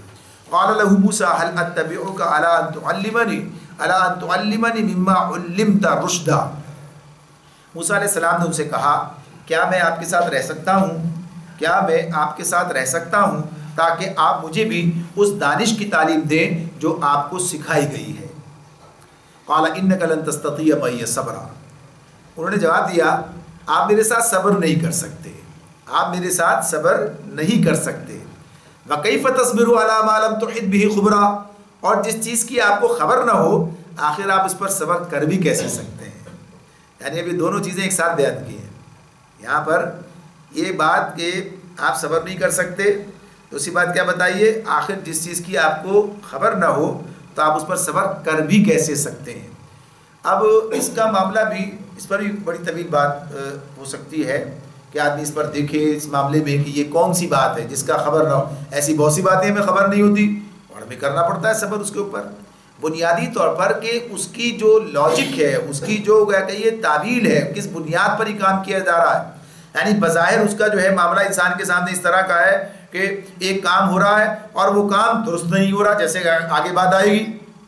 قال له موسیٰ هل اتبعک علی ان تعلمنی مما علمت رشدا، موسیٰ علیہ السلام نے ان سے کہا کیا میں آپ کے ساتھ رہ سکتا ہوں، کیا میں آپ کے ساتھ رہ سکتا ہوں تاکہ آپ مجھے بھی اس دانش کی تعلیم دیں جو آپ کو سکھائی گئی ہے۔ قال انک لن تستطیع معی صبرا، انہوں نے جواب دیا آپ میرے ساتھ صبر نہیں کر سکتے، آپ میرے ساتھ صبر نہیں کر سکتے۔ وکیف تصبر علی ما لم تحط به خبرا، اور جس چیز کی آپ کو خبر نہ ہو آخر آپ اس پر صبر کر بھی کیسے سکتے ہیں، یعنی ابھی دونوں چیزیں ایک ساتھ بیان کی ہیں یہاں پر، یہ بات کہ آپ صبر نہیں کر سکتے، دوسری بات کیا بتائیے آخر جس چیز کی آپ کو خبر نہ ہو تو آپ اس پر صبر کر بھی کیسے سکتے ہیں۔ اب اس کا معاملہ بھی، اس پر بھی بڑی طویل بات ہو سکتی ہے کہ آدمی اس پر دیکھے اس معاملے میں کہ یہ کون سی بات ہے جس کا خبر نہ ہو، ایسی بہت سی باتیں ہمیں خبر نہیں ہوتی اور ہمیں کرنا پڑتا ہے صبر اس کے اوپر، بنیادی طور پر کہ اس کی جو لاجک ہے، اس کی جو کہیے تعویل ہے، کس بنیاد پر ہی کام کیا جا رہا ہے، یعنی بظاہر اس کا جو ہے معاملہ انسان کے سامنے اس طرح کا ہے کہ ایک کام ہو رہا ہے اور وہ کام درست نہیں ہو رہا، جیسے آگے بات آئے گی،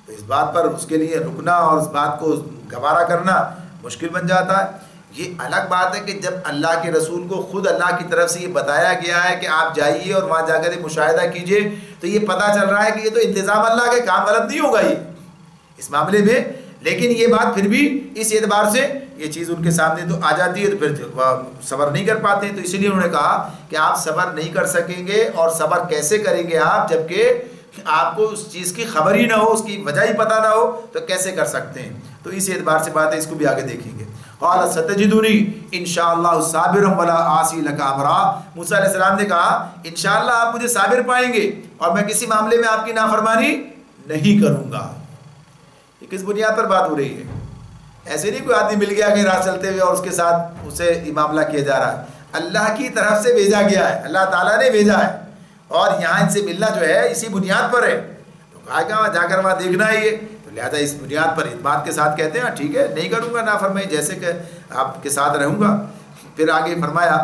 تو اس بات پر اس کے لیے رکنا اور اس بات کو گوارا کرنا مشکل بن جاتا ہے۔ یہ الگ بات ہے کہ جب اللہ کے رسول کو خود اللہ کی طرف سے یہ بتایا گیا ہے کہ آپ جائیے اور وہاں جا کر مشاہدہ کیجئے، تو یہ پتہ چل رہا ہے کہ یہ تو انتظام اللہ کے کام غلط نہیں ہوگا یہ اس معاملے میں، لیکن یہ بات پھر بھی اس اعتبار سے یہ چیز ان کے سامنے تو آ جاتی ہے تو پھر صبر نہیں کر پاتے ہیں، تو اسی لیے انہوں نے کہا کہ آپ صبر نہیں کر سکیں گے، اور صبر کیسے کریں گے آپ جبکہ آپ کو اس چیز کی خبر ہی نہ ہو، اس کی وجہ ہی پتہ نہ ہو، تو کیسے کر سکتے ہیں، تو اس اعتبار سے بات ہے، اس کو بھی آگے دیکھیں گے۔ قال ستجدنی انشاءاللہ صابرا ولا عاصی لک امرا، موسیٰ علیہ السلام نے کہا انشاءاللہ آپ مجھے صابر پائیں گے اور میں کسی معاملے میں آپ کی نافرمانی نہیں کروں گا۔ یہ کس بنیاد پر بات ہو رہی ہے؟ ایسے نہیں کوئی آدمی مل گیا کہ راہ چلتے ہوئے اور اس کے ساتھ اسے یہ معاملہ کیا جا رہا ہے، اللہ کی طرف سے بھیجا گیا ہے، اللہ تعالیٰ نے بھیجا ہے، اور یہاں ان سے ملنا جو ہے اسی بنیاد پر ہے، تو کہا کہ وہاں جا کر وہاں دیکھنا ہے یہ، تو لہذا اس بنیاد پر اعتماد کے ساتھ کہتے ہیں ٹھیک ہے نہیں کروں گا نافرمانی، جیسے کہ آپ کے ساتھ رہوں گا۔ پھر آگے فرمایا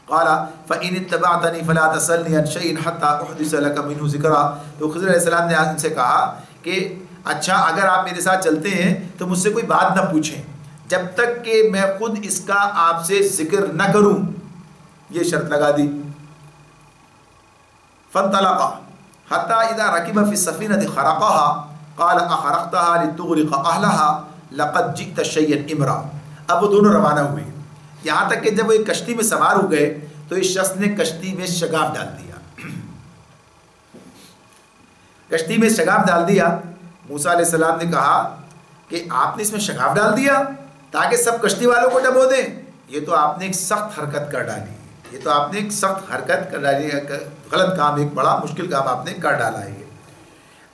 قال فإن اتبعتنی فلا تسألنی عن شيء حتى أحدث لك منه ذکرا، تو خضر علیہ السلام نے ان سے کہا کہ اچھا اگر آپ میرے ساتھ چلتے ہیں تو مجھ سے کوئی بات نہ پوچھیں جب تک کہ میں خود اس کا آپ سے ذکر نہ کروں، یہ شرط لگا دی۔ فانطلقا حتى اذا ركب في السفينة خرقها قال اخرقتها لتغرق اهلها لقد جئت شيئا امرا، اب وہ دونوں روانہ ہوئے، یہاں تک کہ جب وہ ایک کشتی میں سوار ہو گئے تو اس شخص نے کشتی میں شگاف ڈال دیا، کشتی میں شگاف ڈال دیا۔ موسیٰ علیہ السلام نے کہا کہ آپ نے اس میں شگاف ڈال دیا تاکہ سب کشتی والوں کو ڈبو دیں، یہ تو آپ نے ایک سخت حرکت کر ڈالی، یہ تو آپ نے ایک سخت حرکت کر ڈالی، غلط کام، ایک بڑا مشکل کام آپ نے کر ڈالا ہے۔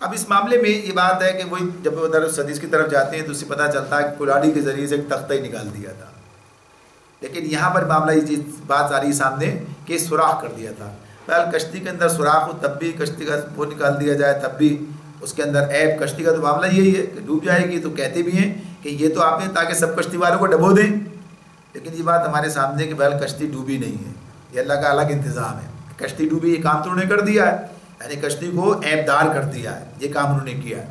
اب اس معاملے میں یہ بات ہے کہ وہی جب وہ درس حدیث کی طرف جاتے ہیں تو اسے پتہ چلتا ہے کہ کلاڑی کے ذریعے سے ایک تختہ ہی نکال دیا تھا، لیکن یہاں پر معاملہ یہ چیز بات آ رہی سامنے کہ سوراخ کر دیا تھا۔ بہرحال کشتی کے اندر سوراخ ہو تب بھی کشتی کا وہ نکال دیا جائے، تب بھی اس کے اندر عیب، کشتی کا تو معاملہ یہی ہے کہ ڈوب جائے گی، تو کہتے بھی ہیں کہ یہ تو آپ نے تاکہ سب کشتی والوں کو ڈبو دیں، لیکن یہ بات ہمارے سامنے کہ بہرحال کشتی ڈوبی نہیں ہے، یہ اللہ کا الگ انتظام ہے۔ کشتی ڈوبی یہ کام تو انہوں نے کر دیا ہے، یعنی کشتی کو عیب دار کر دیا ہے، یہ کام انہوں نے کیا ہے،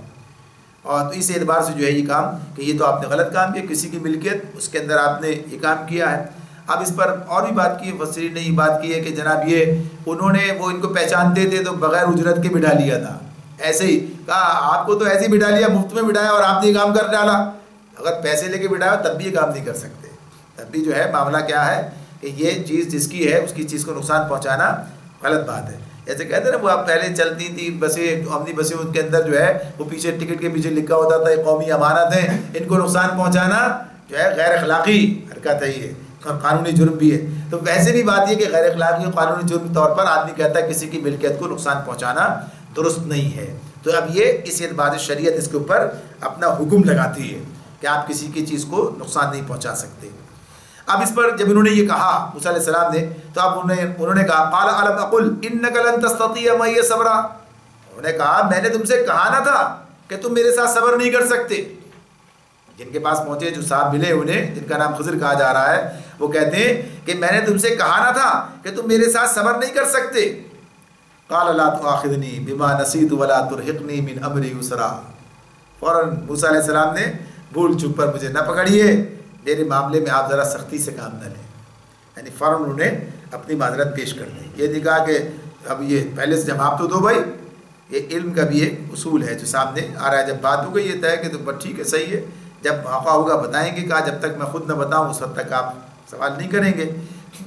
اور تو اس اعتبار سے جو ہے یہ کام کہ یہ تو آپ نے غلط کام کیا، کسی کی ملکیت اس کے اندر آپ نے یہ کام کیا ہے۔ اب اس پر اور بھی بات کی، مفسرین نے یہ بات کی ہے کہ جناب یہ انہوں نے وہ ان کو پہچانتے تھے تو بغیر اجرت کے بٹھا لیا تھا، ایسے ہی کہا آپ کو تو ایسے ہی بٹھا لیا، مفت میں بٹھایا اور آپ نے یہ کام کر ڈالا۔ اگر پیسے لے کے بٹھایا تب بھی یہ کام نہیں کر سکتے، تب بھی جو ہے معاملہ کیا ہے کہ یہ چیز جس کی ہے اس کی چیز کو نقصان پہنچانا غلط بات ہے۔ جیسے کہتے ہیں نا وہ آپ پہلے چلتی تھی بسیں، عملی بسیں، ان کے اندر جو ہے وہ پیچھے ٹکٹ کے پیچھے لکھا ہوتا تھا یہ قومی امانت ہے، ان کو نقصان پہنچانا جو ہے غیر اخلاقی حرکت ہے، یہ قانونی جرم بھی ہے۔ تو ویسے بھی بات یہ کہ غیر اخلاقی اور قانونی جرم کے طور پر آدمی کہتا ہے کسی کی ملکیت کو نقصان پہنچانا درست نہیں ہے، تو اب یہ اس اعتبار سے شریعت اس کے اوپر اپنا حکم لگاتی ہے کہ آپ کسی کی چیز کو نقصان نہیں پہنچا سکتے۔ اب اس پر جب انہوں نے یہ کہا موسیٰ علیہ السلام نے، تو اب انہوں نے کہا قال الم اقل انک لن تستطيع معي صبرا، انہوں نے کہا میں نے تم سے کہا نہ تھا کہ تم میرے ساتھ صبر نہیں کر سکتے۔ جن کے پاس پہنچے، جو صاحب ملے انہیں، جن کا نام خضر کہا جا رہا ہے، وہ کہتے ہیں کہ میں نے تم سے کہا نہ تھا کہ تم میرے ساتھ صبر نہیں کر سکتے۔ قال لا تؤاخذني بما نسيت ولا ترهقني من امري يسرا، فوراً موسیٰ علیہ السلام نے بھول چوک پر مجھے نہ پکڑیے، میرے معاملے میں آپ ذرا سختی سے کام نہ لیں، یعنی فوراً انہوں نے اپنی معذرت پیش کر دی۔ یہ نہیں کہا کہ اب یہ پہلے سے جواب تو دو بھائی، یہ علم کا بھی ایک اصول ہے جو سامنے آ رہا ہے، جب بات ہو گئی یہ طے کہ تو ٹھیک ہے صحیح ہے، جب موقع ہوگا بتائیں گے، کہا جب تک میں خود نہ بتاؤں اس وقت تک آپ سوال نہیں کریں گے۔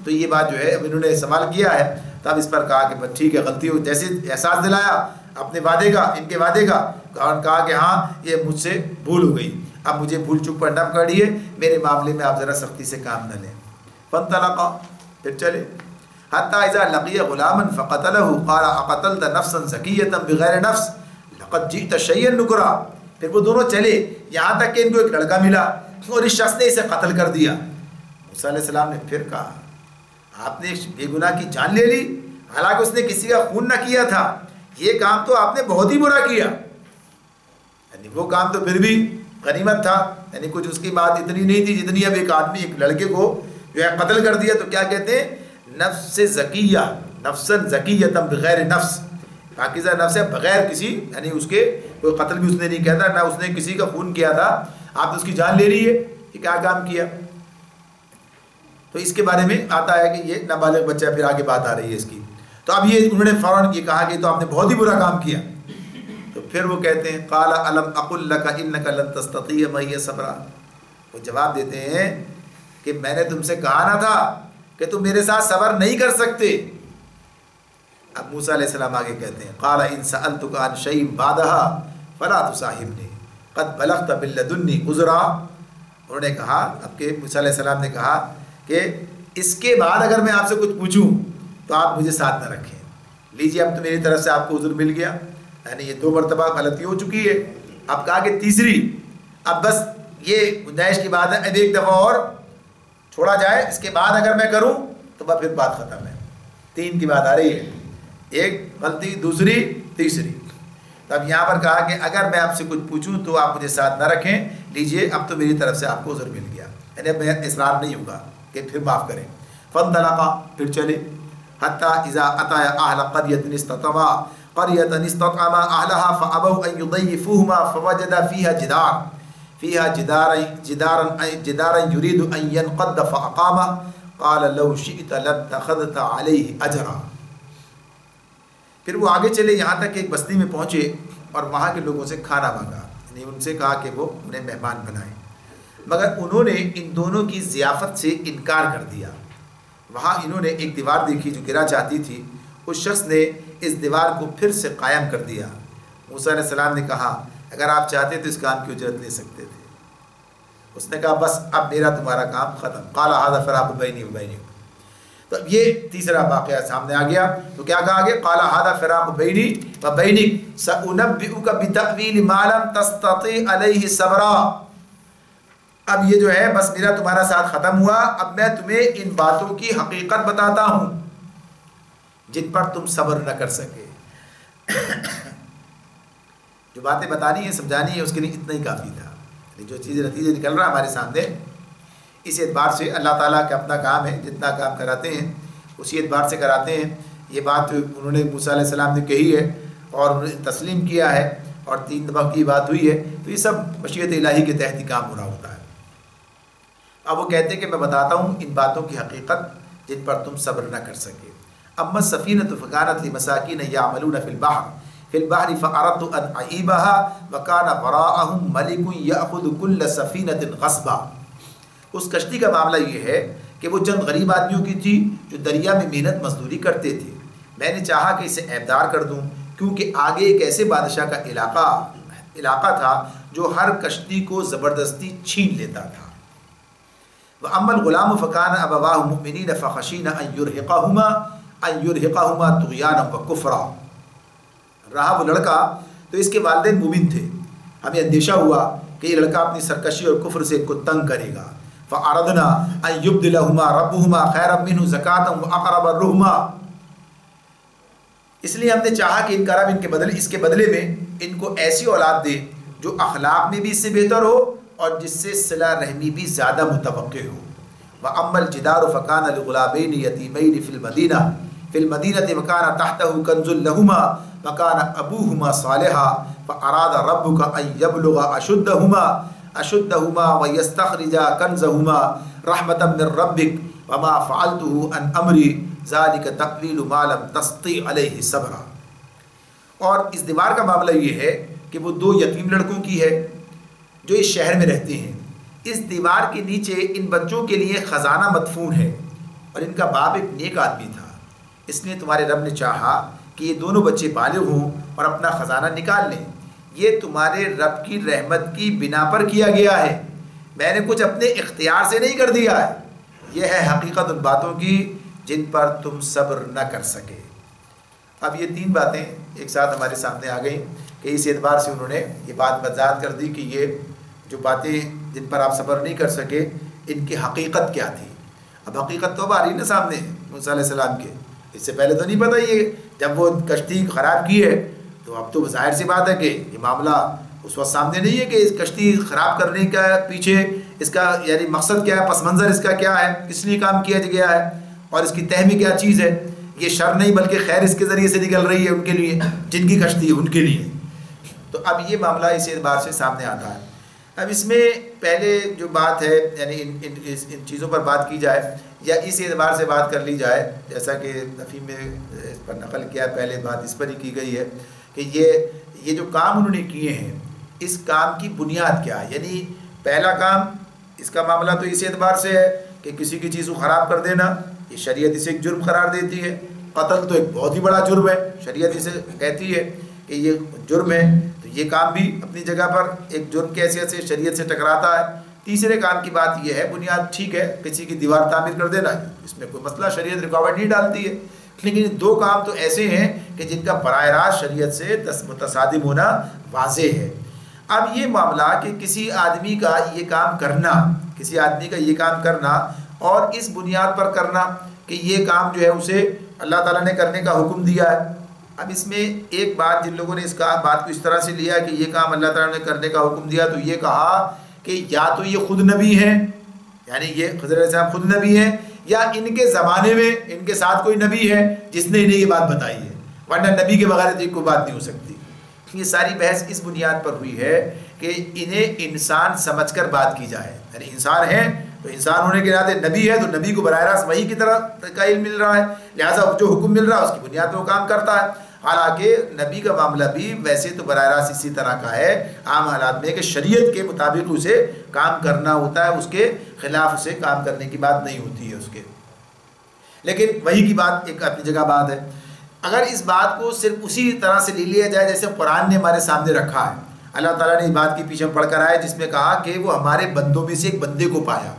تو یہ بات جو ہے اب انہوں نے سوال کیا ہے، تب اس پر کہا کہ ٹھیک ہے غلطی ہو، جیسے احساس دلایا اپنے وعدے کا، ان کے وعدے کا، کہا کہ ہاں یہ مجھ سے بھول ہو گئی، اب مجھے بھول چوک پر نہ پکڑیے، میرے معاملے میں آپ ذرا سختی سے کام نہ لیں۔ فانطلقا، پھر چلے، حتی اذا لقی غلاما فقتلہ قال اقتلت نفسا زکیۃ بغیر نفس لقد جئت شیئا نکرا، پھر وہ دونوں چلے یہاں تک کہ ان کو ایک لڑکا ملا اور اس شخص نے اسے قتل کر دیا۔ موسیٰ علیہ السلام نے پھر کہا آپ نے بے گناہ کی جان لے لی، حالانکہ اس نے کسی کا خون نہ کیا تھا، یہ کام تو آپ نے بہت ہی برا کیا، یعنی وہ کام تو پھر بھی غنیمت تھا، یعنی کچھ اس کی بات اتنی نہیں تھی جتنی اب ایک آدمی ایک لڑکے کو جو ہے قتل کر دیا، تو کیا کہتے ہیں نفس زکیہ، نفسا زکیۃ بغیر نفس، پاکیزہ نفس ہے بغیر کسی، یعنی اس کے کوئی قتل بھی اس نے نہیں کیا تھا، نہ اس نے کسی کا خون کیا تھا، آپ نے اس کی جان لے لی ہے، یہ کیا کام کیا؟ تو اس کے بارے میں آتا ہے کہ یہ نابالغ بچہ، پھر آگے بات آ رہی ہے اس کی۔ تو اب یہ انہوں نے فوراً یہ کہا کہ تو آپ نے بہت ہی برا کام کیا، تو پھر وہ کہتے ہیں قال الم اقل لك انك لن تستطيع معي صبرا، وہ جواب دیتے ہیں کہ میں نے تم سے کہا نہ تھا کہ تم میرے ساتھ صبر نہیں کر سکتے۔ اب موسیٰ علیہ السلام آگے کہتے ہیں قال ان سألتك عن شيء بعدها فلا تصاحبني قد بلغت من لدني عذرا، انہوں نے کہا، اب کہ موسیٰ علیہ السلام نے کہا کہ اس کے بعد اگر میں آپ سے کچھ پوچھوں تو آپ مجھے ساتھ نہ رکھیں، لیجیے اب تو میری طرف سے آپ کو عذر مل گیا، یعنی یہ 2 مرتبہ غلطی ہو چکی ہے، اب کہا کہ تیسری، اب بس یہ گنجائش کی بات ہے، اب ایک دفعہ اور چھوڑا جائے، اس کے بعد اگر میں کروں تو پھر بات ختم ہے۔ 3 کی بات آ رہی ہے، ایک غلطی، دوسری، تیسری، تب یہاں پر کہا کہ اگر میں آپ سے کچھ پوچھوں تو آپ مجھے ساتھ نہ رکھیں، لیجیے اب تو میری طرف سے آپ کو عذر مل گیا، یعنی اب میں اصرار نہیں ہوگا کہ پھر معاف کریں۔ فانطلقا، پھر چلے، حتی اذا اتایا اہل قریۃ استطعما قریۃ استطعما اہلها فابوا ان یضیفوهما فوجدا فیها جدارا یرید ان ينقض فاقامه قال لو شئت لاتخذت علیہ اجرا۔ پھر وہ آگے چلے یہاں تک کہ ایک بستی میں پہنچے اور وہاں کے لوگوں سے کھانا مانگا، یعنی ان سے کہا کہ وہ انہیں مہمان بنائیں، مگر انہوں نے ان دونوں کی ضیافت سے انکار کر دیا۔ وہاں انہوں نے ایک دیوار دیکھی جو گرا چاہتی تھی، اس شخص نے اس دیوار کو پھر سے قائم کر دیا، موسیٰ علیہ السلام نے کہا اگر آپ چاہتے تو اس کام کی اجرت لے سکتے تھے. اس نے کہا بس اب میرا تمہارا کام ختم. قال ھذا فراق بینی و بینک. تو اب یہ تیسرا واقعہ سامنے آ گیا. تو کیا کہا آگے؟ قال ھذا فراق بینی و بینک سأنبئک بتأویل ما لم تستطع علیہ صبرا. اب یہ جو ہے بس میرا تمہارا ساتھ ختم ہوا. اب میں تمہیں ان باتوں کی حقیقت بتاتا ہوں جن پر تم صبر نہ کر سکے. جو باتیں بتانی ہیں سمجھانی ہے اس کے لیے اتنا ہی کافی تھا. جو چیزیں نتیجے نکل رہا ہے ہمارے سامنے اس اعتبار سے اللہ تعالیٰ کا اپنا کام ہے. جتنا کام کراتے ہیں اسی اعتبار سے کراتے ہیں. یہ بات انہوں نے موسیٰ علیہ السلام نے کہی ہے اور انہوں نے تسلیم کیا ہے اور 3 دفعہ کی بات ہوئی ہے. تو یہ سب مشیت الہی کے تحت ہی کام ہو رہا ہوتا ہے. اب وہ کہتے ہیں کہ میں بتاتا ہوں ان باتوں کی حقیقت جن پر تم صبر نہ کر سکے. اما السفینۃ فکانت لمساکین یعملون فی البحر فاردت ان اعیبها وکان وراءهم ملک یاخذ کل سفینۃ غصبا. اس کشتی کا معاملہ یہ ہے کہ وہ چند غریب آدمیوں کی تھی جو دریا میں محنت مزدوری کرتے تھے. میں نے چاہا کہ اسے عیبدار کر دوں کیونکہ آگے ایک ایسے بادشاہ کا علاقہ تھا جو ہر کشتی کو زبردستی چھین لیتا تھا. وَأَمَّا الْغُلَامُ فَكَانَ أَبَوَاهُ مُؤْمِنِينَ فَخَشِينَ أَن يُرْهِقَهُمَا طُغْيَانًا وَكُفْرًا. رہا وہ لڑکا تو اس کے والدین مومن تھے. ہمیں اندیشہ ہوا کہ یہ لڑکا اپنی سرکشی اور کفر سے ان کو تنگ کرے گا. فَأَرَدْنَا أَن يُبْدِلَهُمَا رَبُّهُمَا خَيْرًا مِّنْهُ زَكَاةً وَأَقْرَبَ رُحْمًا. اس لیے ہم نے چاہا کہ ان کا رب اس کے بدلے میں ان کو ایسی اولاد دے جو اخلاق میں بھی اس سے بہتر ہو اور جس سے صلہ رحمی بھی زیادہ متوقع ہو. وَأَمَّا الْجِدَارُ فَكَانَ لِغُلَامَيْنِ يَتِيمَيْنِ فِي الْمَدِينَةِ وَكَانَ تَحْتَهُ كَنْزٌ لَهُمَا وَكَانَ أَبُوهُمَا صَالِحًا فَأَرَادَ رَبُّكَ أَن يَبْلُغَا أَشُدَّهُمَا وَيَسْتَخْرِجَا كَنْزَهُمَا رَحْمَةً مِّن رَّبِّكَ وَمَا فَعَلْتُهُ عَنْ أَمْرِي ذَلِكَ تَأْوِيلُ مَا لَمْ تَسْطِع عَلَيْهِ صَبْرًا. اور اس دیوار کا معاملہ یہ ہے کہ وہ 2 یتیم لڑکوں کی ہے جو اس شہر میں رہتے ہیں. اس دیوار کے نیچے ان بچوں کے لیے خزانہ مدفون ہے اور ان کا باپ ایک نیک آدمی تھا. اس لیے تمہارے رب نے چاہا کہ یہ دونوں بچے بالغ ہوں اور اپنا خزانہ نکال لیں. یہ تمہارے رب کی رحمت کی بنا پر کیا گیا ہے. میں نے کچھ اپنے اختیار سے نہیں کر دیا ہے. یہ ہے حقیقت ان باتوں کی جن پر تم صبر نہ کر سکے. اب یہ 3 باتیں ایک ساتھ ہمارے سامنے آ گئیں کہ اس اعتبار سے انہوں نے یہ بات وضاحت کر دی کہ یہ جو باتیں جن پر آپ صبر نہیں کر سکے ان کی حقیقت کیا تھی. اب حقیقت تو اب آ رہی نا سامنے موسیٰ علیہ السلام کے. اس سے پہلے تو نہیں پتہ. یہ جب وہ کشتی خراب کی ہے تو اب تو ظاہر سی بات ہے کہ یہ معاملہ اس وقت سامنے نہیں ہے کہ اس کشتی خراب کرنے کا پیچھے اس کا یعنی مقصد کیا ہے, پس منظر اس کا کیا ہے, کس لیے کام کیا گیا ہے اور اس کی تہ میں کیا چیز ہے. یہ شر نہیں بلکہ خیر اس کے ذریعے سے نکل رہی ہے ان کے لیے, جن کی کشتی ہے ان کے لیے. تو اب یہ معاملہ اس اعتبار سے سامنے آتا ہے. اب اس میں پہلے جو بات ہے یعنی ان چیزوں پر بات کی جائے یا اس اعتبار سے بات کر لی جائے جیسا کہ نفی میں اس پر نقل کیا, پہلے بات اس پر ہی کی گئی ہے کہ یہ جو کام انہوں نے کیے ہیں اس کام کی بنیاد کیا ہے. یعنی پہلا کام اس کا معاملہ تو اس اعتبار سے ہے کہ کسی کی چیز کو خراب کر دینا, یہ شریعت اسے ایک جرم قرار دیتی ہے. قتل تو ایک بہت ہی بڑا جرم ہے, شریعت اسے کہتی ہے کہ یہ جرم ہے. تو یہ کام بھی اپنی جگہ پر ایک جرم کی حیثیت سے شریعت سے ٹکراتا ہے. تیسرے کام کی بات یہ ہے بنیاد ٹھیک ہے کسی کی دیوار تعمیر کر دینا, اس میں کوئی مسئلہ, شریعت رکاوٹ نہیں ڈالتی ہے. لیکن 2 کام تو ایسے ہیں کہ جن کا براہ راست شریعت سے متصادم ہونا واضح ہے. اب یہ معاملہ کہ کسی آدمی کا یہ کام کرنا اور اس بنیاد پر کرنا کہ یہ کام جو ہے اسے اللہ تعالیٰ نے کرنے کا حکم دیا ہے. اب اس میں ایک بات جن لوگوں نے اس بات کو اس طرح سے لیا کہ یہ کام اللہ تعالیٰ نے کرنے کا حکم دیا تو یہ کہا کہ یا تو یہ خود نبی ہیں, یعنی یہ خضر علیہ السلام خود نبی ہیں, یا ان کے زمانے میں ان کے ساتھ کوئی نبی ہے جس نے انہیں یہ بات بتائی ہے, ورنہ نبی کے بغیر تو کوئی بات نہیں ہو سکتی. یہ ساری بحث اس بنیاد پر ہوئی ہے کہ انہیں انسان سمجھ کر بات کی جائے. یعنی انسان ہیں تو انسان ہونے کے ناطے نبی ہے تو نبی کو براہ راست وحی کی طرح کا علم مل رہا ہے, لہٰذا جو حکم مل رہا ہے اس کی بنیاد پر وہ کام کرتا ہے. حالانکہ نبی کا معاملہ بھی ویسے تو براہ راست اسی طرح کا ہے عام حالات میں کہ شریعت کے مطابق اسے کام کرنا ہوتا ہے, اس کے خلاف اسے کام کرنے کی بات نہیں ہوتی ہے اس کے. لیکن وحی کی بات ایک اپنی جگہ بات ہے. اگر اس بات کو صرف اسی طرح سے لے لیا جائے جیسے قرآن نے ہمارے سامنے رکھا ہے، اللہ تعالیٰ نے اس بات کی پیچھے پڑھ کر آئے جس میں کہا کہ وہ ہمارے بندوں میں سے ایک بندے کو پایا،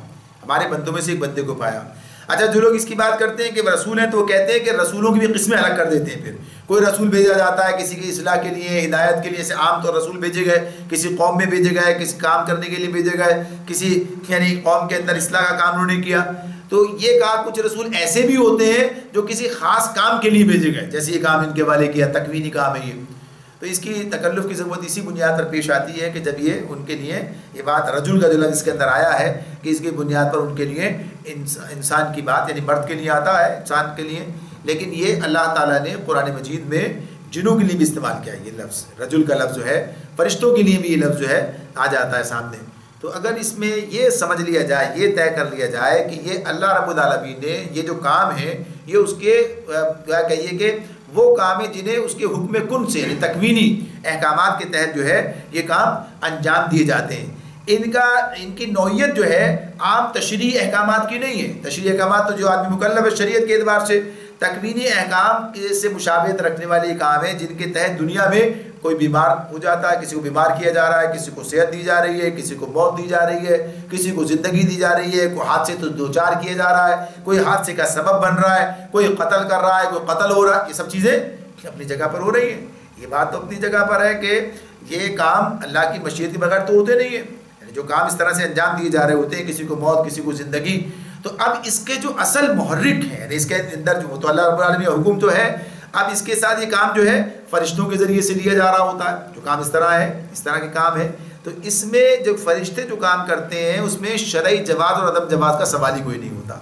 ہمارے بندوں میں سے ایک بندے کو پایا۔ اچھا جو لوگ اس کی بات کرتے ہیں کہ وہ رسول ہیں تو وہ کہتے ہیں کہ رسولوں کی بھی قسمیں الگ کر دیتے ہیں۔ پھر کوئی رسول بھیجا جاتا ہے کسی کی اصلاح کے لیے، ہدایت کے لیے، سے عام طور رسول بھیجے گئے کسی قوم میں بھیجے گئے، کسی کام کرنے کے لیے بھیجے گئے، کسی یعنی قوم کے اندر اصلاح کا کام انہوں نے کیا۔ تو یہ کہا کچھ رسول ایسے بھی ہوتے ہیں جو کسی خاص کام کے لیے بھیجے گئے، جیسے یہ کام ان کے والے کیا، تکوینی کام ہے یہ۔ تو اس کی تکلف کی ضرورت اسی بنیاد پر پیش آتی ہے کہ جب یہ ان کے لیے یہ بات رجل کا جو لفظ اس کے اندر آیا ہے کہ اس کی بنیاد پر ان کے لیے انسان کی بات یعنی مرد کے لیے آتا ہے، انسان کے لیے، لیکن یہ اللہ تعالیٰ نے قرآن مجید میں جنوں کے لیے بھی استعمال کیا ہے۔ یہ لفظ رجل کا لفظ جو ہے فرشتوں کے لیے بھی یہ لفظ جو ہے آ جاتا ہے سامنے۔ تو اگر اس میں یہ سمجھ لیا جائے، یہ طے کر لیا جائے کہ یہ اللہ رب العالمین نے یہ جو کام ہے یہ اس کے کیا کہیے کہ وہ کام ہے جنہیں اس کے حکم کن سے یعنی تکوینی احکامات کے تحت جو ہے یہ کام انجام دیے جاتے ہیں۔ ان کی نوعیت جو ہے عام تشریعی احکامات کی نہیں ہے۔ تشریعی احکامات تو جو آدمی مکلف ہے شریعت کے اعتبار سے، تکوینی احکام سے مشابہت رکھنے والے کام ہیں جن کے تحت دنیا میں کوئی بیمار ہو جاتا ہے، کسی کو بیمار کیا جا رہا ہے، کسی کو صحت دی جا رہی ہے، کسی کو موت دی جا رہی ہے، کسی کو زندگی دی جا رہی ہے، کوئی حادثے تو دوچار کیا جا رہا ہے، کوئی حادثے کا سبب بن رہا ہے، کوئی قتل کر رہا ہے، کوئی قتل ہو رہا ہے، یہ سب چیزیں اپنی جگہ پر ہو رہی ہیں۔ یہ بات تو اپنی جگہ پر ہے کہ یہ کام اللہ کی مشیت کے بغیر تو ہوتے نہیں ہیں، یعنی جو کام اس طرح سے انجام دیے جا رہے ہوتے ہیں، کسی کو موت کسی کو زندگی۔ تو اب اس کے جو اصل محرک ہے یعنی اس کے اندر جو تو اللہ رب العالمین حکم تو ہے، اب اس کے ساتھ یہ کام جو ہے فرشتوں کے ذریعے سے لیا جا رہا ہوتا ہے، جو کام اس طرح ہے، اس طرح کے کام ہے۔ تو اس میں جو فرشتے جو کام کرتے ہیں اس میں شرعی جواز اور عدم جواز کا سوال ہی کوئی نہیں ہوتا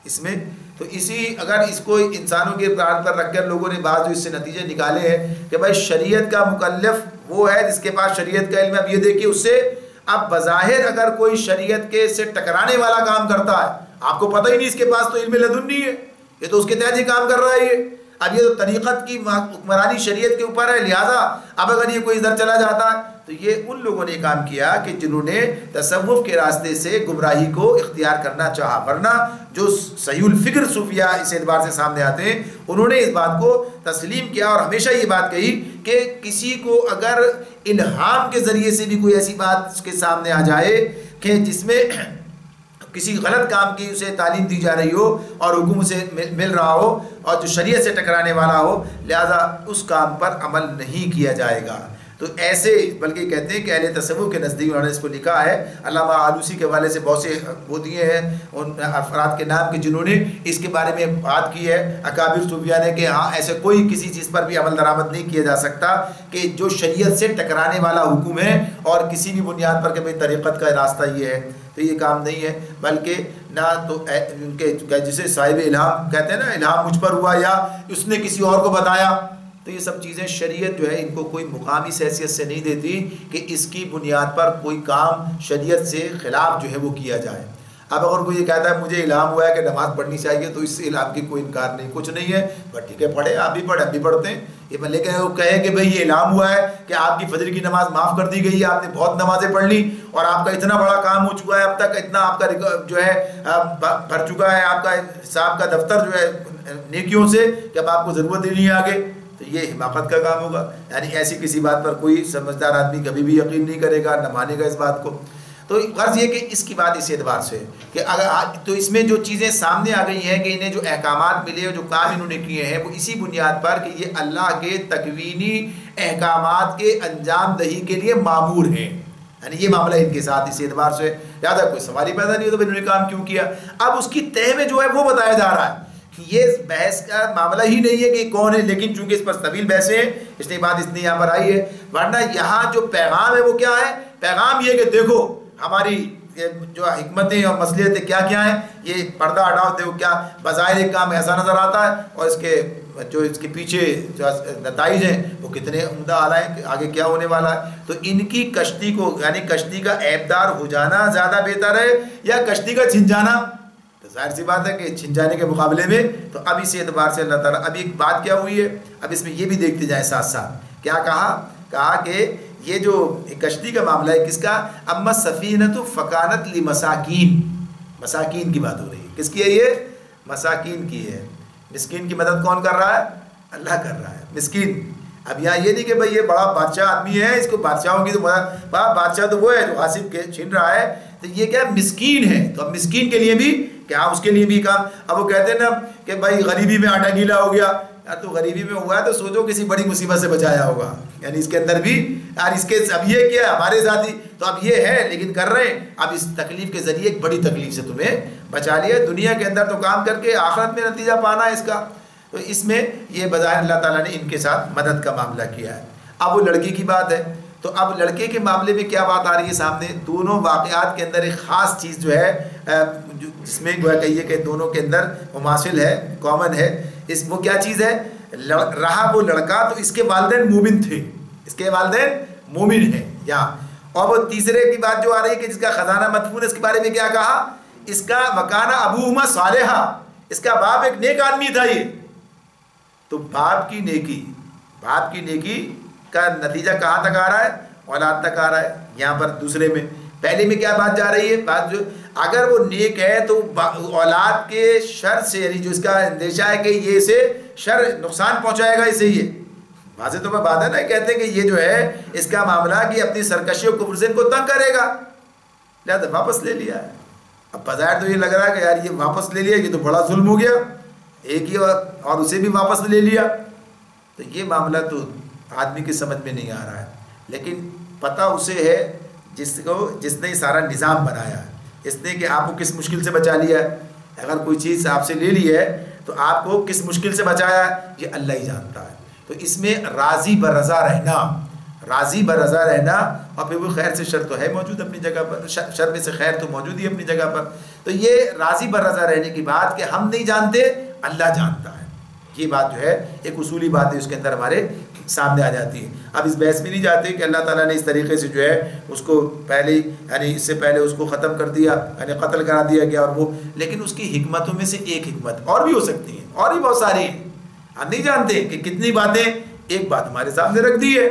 اس میں۔ تو اسی اگر اس کو انسانوں کے اقرار پر رکھ کر لوگوں نے بعض جو اس سے نتیجے نکالے ہیں کہ بھائی شریعت کا مکلف وہ ہے جس کے پاس شریعت کا علم ہے۔ اب یہ دیکھیے اس سے اب بظاہر اگر کوئی شریعت کے سے ٹکرانے والا کام کرتا ہے، آپ کو پتہ ہی نہیں اس کے پاس تو علم لدنی ہے، یہ تو اس کے تحت ہی کام کر رہا ہے یہ۔ اب یہ تو طریقت کی حکمرانی شریعت کے اوپر ہے، لہذا اب اگر یہ کوئی ادھر چلا جاتا ہے تو یہ ان لوگوں نے کام کیا کہ جنہوں نے تصوف کے راستے سے گمراہی کو اختیار کرنا چاہا، ورنہ جو صحیح الفکر صوفیہ اس اعتبار سے سامنے آتے ہیں انہوں نے اس بات کو تسلیم کیا اور ہمیشہ یہ بات کہی کہ کسی کو اگر الہام کے ذریعے سے بھی کوئی ایسی بات اس کے سامنے آ جائے کہ جس میں کسی غلط کام کی اسے تعلیم دی جا رہی ہو اور حکم اسے مل رہا ہو اور جو شریعت سے ٹکرانے والا ہو، لہذا اس کام پر عمل نہیں کیا جائے گا۔ تو ایسے بلکہ کہتے ہیں کہ اہل تصوف کے نزدیک انہوں نے اس کو لکھا ہے، علامہ آلوسی کے حوالے سے بہت سے وہ دیے ہیں ان افراد کے نام کے جنہوں نے اس کے بارے میں بات کی ہے اکابر صوفیہ نے کہ ہاں ایسے کوئی کسی چیز پر بھی عمل درآمد نہیں کیا جا سکتا کہ جو شریعت سے ٹکرانے والا حکم ہے اور کسی بھی بنیاد پر کہ بھائی طریقت کا راستہ یہ ہے، تو یہ کام نہیں ہے۔ بلکہ نہ تو ان کے جسے صاحب الہام کہتے ہیں نا، الہام مجھ پر ہوا یا اس نے کسی اور کو بتایا، تو یہ سب چیزیں شریعت جو ہے ان کو کوئی مقامی حیثیت سے نہیں دیتی کہ اس کی بنیاد پر کوئی کام شریعت سے خلاف جو ہے وہ کیا جائے۔ اب اگر کوئی یہ کہتا ہے مجھے الہام ہوا ہے کہ نماز پڑھنی چاہیے تو اس سے الہام کی کوئی انکار نہیں، کچھ نہیں ہے، بس ٹھیک ہے پڑھے، آپ بھی پڑھے، ہم بھی پڑھتے ہیں یہ، لیکن وہ کہے کہ بھئی یہ الہام ہوا ہے کہ آپ کی فجر کی نماز معاف کر دی گئی ہے، آپ نے بہت نمازیں پڑھ لی اور آپ کا اتنا بڑا کام ہو چکا ہے اب تک، اتنا آپ کا جو ہے بھر چکا ہے آپ کا حساب کا دفتر جو ہے نیکیوں سے کہ اب آپ کو ضرورت ہی نہیں ہے آگے، تو یہ حماقت کا کام ہوگا۔ یعنی ایسی کسی بات پر کوئی سمجھدار آدمی کبھی بھی یقین نہیں کرے گا، نہ مانے گا اس بات کو۔ تو غرض یہ کہ اس کی بات اس اعتبار سے کہ اگر تو اس میں جو چیزیں سامنے آ گئی ہیں کہ انہیں جو احکامات ملے اور جو کام انہوں نے کیے ہیں وہ اسی بنیاد پر کہ یہ اللہ کے تکوینی احکامات کے انجام دہی کے لیے مامور ہیں، یعنی یہ معاملہ ان کے ساتھ اس اعتبار سے زیادہ کوئی سوال ہی پیدا نہیں ہوتا انہوں نے کام کیوں کیا۔ اب اس کی تہ میں جو ہے وہ بتایا جا رہا ہے کہ یہ بحث کا معاملہ ہی نہیں ہے کہ کون ہے، لیکن چونکہ اس پر طویل بحثیں ہیں اس لیے بات اتنی یہاں پر آئی ہے، ورنہ یہاں جو پیغام ہے وہ کیا ہے؟ پیغام یہ کہ دیکھو ہماری جو حکمتیں اور مصلحتیں کیا کیا ہیں، یہ پردہ ہٹاؤ، دیکھو کیا بظاہر ایک کام ایسا نظر آتا ہے اور اس کے پیچھے جو نتائج ہیں وہ کتنے عمدہ اعلیٰ ہیں کہ آگے کیا ہونے والا ہے۔ تو ان کی کشتی کو یعنی کشتی کا عیبدار ہو جانا زیادہ بہتر ہے یا کشتی کا چھن جانا؟ تو ظاہر سی بات ہے کہ چھن جانے کے مقابلے میں تو اب اسی اعتبار سے اللہ تعالیٰ اب ایک بات کیا ہوئی ہے، اب اس میں یہ بھی دیکھتے جائیں ساتھ ساتھ کیا کہا کہ یہ جو کشتی کا معاملہ ہے کس کا؟ اما سفینۃ فکانت لمساکین، مساکین کی بات ہو رہی ہے، کس کی ہے یہ؟ مساکین کی ہے۔ مسکین کی مدد کون کر رہا ہے؟ اللہ کر رہا ہے، مسکین. اب یہاں یہ نہیں کہ بھئی یہ بڑا بادشاہ آدمی ہے، اس کو بادشاہوں کی تو بڑا بادشاہ تو وہ ہے جو غاصب کے چھین رہا ہے، تو یہ کیا مسکین ہے. تو اب مسکین کے لیے بھی کیا اس کے لیے بھی کام. اب وہ کہتے ہیں نا کہ بھائی غریبی میں آٹا گیلا ہو گیا، یار تو غریبی میں ہوا ہے تو سوچو کسی بڑی مصیبت سے بچایا ہوگا. یعنی اس کے اندر بھی یار اس کے اب یہ کیا ہے ہمارے ذاتی تو اب یہ ہے لیکن کر رہے ہیں. اب اس تکلیف کے ذریعے ایک بڑی تکلیف سے تمہیں بچا لیا. دنیا کے اندر تو کام کر کے آخرت میں نتیجہ پانا ہے اس کا. تو اس میں یہ بظاہر اللہ تعالیٰ نے ان کے ساتھ مدد کا معاملہ کیا ہے. اب وہ لڑکی کی بات ہے، تو اب لڑکے کے معاملے میں کیا بات آ رہی ہے سامنے. دونوں واقعات کے اندر ایک خاص چیز جو ہے جس میں گویا کہیے کہ دونوں کے اندر مماثل ہے، کامن ہے. وہ کیا چیز ہے؟ رہا وہ لڑکا تو اس کے والدین مومن تھے، اس کے والدین مومن ہیں یہاں. اور وہ تیسرے کی بات جو آ رہی ہے کہ جس کا خزانہ مدفون ہے، اس کے بارے میں کیا کہا؟ اس کا وکانہ ابوہما صالحا، اس کا باپ ایک نیک آدمی تھا. یہ تو باپ کی نیکی کا نتیجہ کہاں تک آ رہا ہے؟ اولاد تک آ رہا ہے. یہاں پر دوسرے میں پہلے میں کیا بات جا رہی ہے؟ بات جو اگر وہ نیک ہے تو اولاد کے شر سے، یعنی جو اس کا اندیشہ ہے کہ یہ اسے شر نقصان پہنچائے گا اسے، یہ واضح تو میں بات ہے نا. کہتے ہیں کہ یہ جو ہے اس کا معاملہ کہ اپنی سرکشی و کفر سے ان کو تنگ کرے گا، لہذا واپس لے لیا ہے. اب بظاہر تو یہ لگ رہا ہے کہ یار یہ واپس لے لیا، یہ تو بڑا ظلم ہو گیا، ایک ہی اور اسے بھی واپس لے لیا. تو یہ معاملہ تو آدمی کی سمجھ میں نہیں آ رہا ہے. لیکن پتہ اسے ہے جس نے سارا نظام بنایا ہے، اس نے کہ آپ کو کس مشکل سے بچا لیا ہے. اگر کوئی چیز آپ سے لے لی ہے تو آپ کو کس مشکل سے بچایا ہے یہ اللہ ہی جانتا ہے. تو اس میں راضی برضا رہنا اور پھر وہ خیر سے شر تو ہے موجود اپنی جگہ پر، شر میں سے خیر تو موجود ہی اپنی جگہ پر. تو یہ راضی برضا رہنے کی بات کہ ہم نہیں جانتے اللہ جانتا ہے، یہ بات جو ہے ایک اصولی بات ہے، اس کے اندر ہمارے سامنے آ جاتی ہے. اب اس بحث میں نہیں جاتے کہ اللہ تعالیٰ نے اس طریقے سے جو ہے اس کو پہلے یعنی اس سے پہلے اس کو ختم کر دیا، یعنی قتل کرا دیا گیا. اور وہ لیکن اس کی حکمتوں میں سے ایک حکمت اور بھی ہو سکتی ہے، اور بھی بہت ساری ہیں، ہم نہیں جانتے کہ کتنی باتیں. ایک بات ہمارے سامنے رکھ دی ہے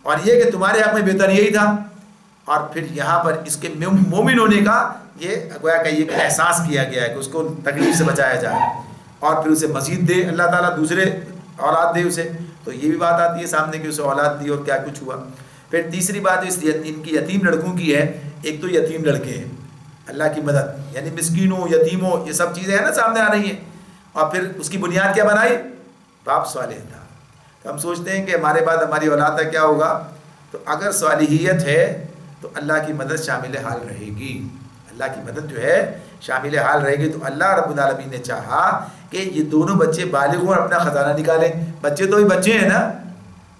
اور یہ کہ تمہارے حق میں بہتر یہی تھا. اور پھر یہاں پر اس کے مومن ہونے کا یہ گویا کہ یہ احساس کیا گیا ہے کہ اس کو تکلیف سے بچایا جائے اور پھر اسے مزید دے اللہ تعالیٰ، دوسرے اولاد دے اسے. تو یہ بھی بات آتی ہے سامنے کہ اسے اولاد دی اور کیا کچھ ہوا. پھر تیسری بات ان کی یتیم لڑکوں کی ہے. ایک تو یتیم لڑکے ہیں، اللہ کی مدد یعنی مسکینوں، یتیموں، یہ سب چیزیں ہیں نا سامنے آ رہی ہیں. اور پھر اس کی بنیاد کیا بنائی؟ باپ صالح تھا. تو ہم سوچتے ہیں کہ ہمارے بعد ہماری اولاد کا کیا ہوگا. تو اگر صالحیت ہے تو اللہ کی مدد شامل حال رہے گی، اللہ کی مدد جو ہے شامل حال رہے گی. تو اللہ رب العالمین نے چاہا کہ یہ دونوں بچے بالغ ہوں اور اپنا خزانہ نکالیں. بچے تو ہی بچے ہیں نا،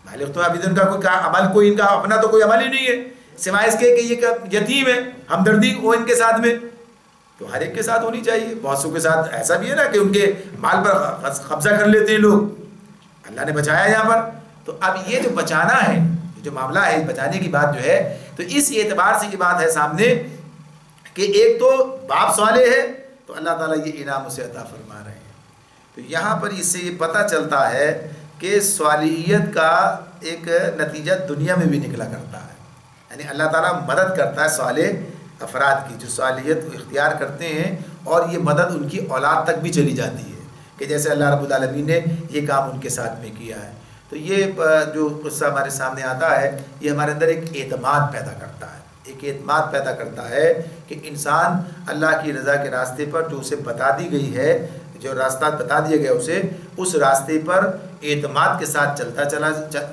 بالغ تو ابھی تو ان کا کوئی عمل، کوئی ان کا اپنا تو کوئی عمل ہی نہیں ہے سوائے اس کے کہ یہ یتیم ہے. ہمدردی ہو ان کے ساتھ میں تو ہر ایک کے ساتھ ہونی چاہیے. بہت سو کے ساتھ ایسا بھی ہے نا کہ ان کے مال پر قبضہ کر لیتے ہیں لوگ، اللہ نے بچایا یہاں پر. تو اب یہ جو بچانا ہے، جو معاملہ ہے بچانے کی بات جو ہے، تو اس اعتبار سے یہ بات ہے سامنے کہ ایک تو باپ صالح ہے تو اللہ تعالیٰ یہ انعام اسے عطا فرما رہے ہیں. تو یہاں پر اس سے یہ پتہ چلتا ہے کہ صالحیت کا ایک نتیجہ دنیا میں بھی نکلا کرتا ہے. یعنی اللہ تعالیٰ مدد کرتا ہے صالح افراد کی جو صالحیت اختیار کرتے ہیں، اور یہ مدد ان کی اولاد تک بھی چلی جاتی ہے کہ جیسے اللہ رب العالمین نے یہ کام ان کے ساتھ میں کیا ہے. تو یہ جو قصہ ہمارے سامنے آتا ہے یہ ہمارے اندر ایک اعتماد پیدا کرتا ہے، ایک اعتماد پیدا کرتا ہے کہ انسان اللہ کی رضا کے راستے پر جو اسے بتا دی گئی ہے، جو راستہ بتا دیا گیا اسے، اس راستے پر اعتماد کے ساتھ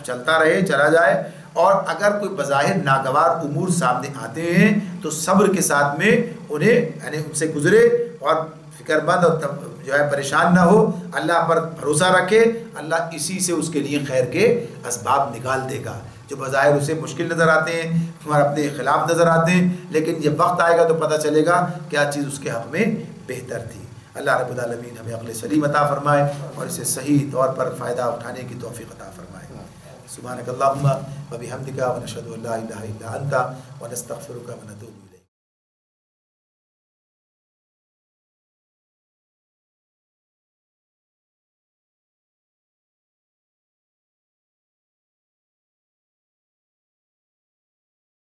چلتا رہے، چلا جائے. اور اگر کوئی بظاہر ناگوار امور سامنے آتے ہیں تو صبر کے ساتھ میں انہیں یعنی ان سے گزرے اور فکر مند اور جو ہے پریشان نہ ہو، اللہ پر بھروسہ رکھے. اللہ اسی سے اس کے لیے خیر کے اسباب نکال دے گا. جو بظاہر اسے مشکل نظر آتے ہیں، ہمارے اپنے خلاف نظر آتے ہیں، لیکن جب وقت آئے گا تو پتہ چلے گا کیا چیز اس کے حق میں بہتر تھی. اللہ رب العالمین ہمیں عقل سلیم عطا فرمائے اور اسے صحیح طور پر فائدہ اٹھانے کی توفیق عطا فرمائے. سبحانک اللہم و بحمدک و نشہد ان لا الہ الا انت و نستغفرک و نتوب الیک.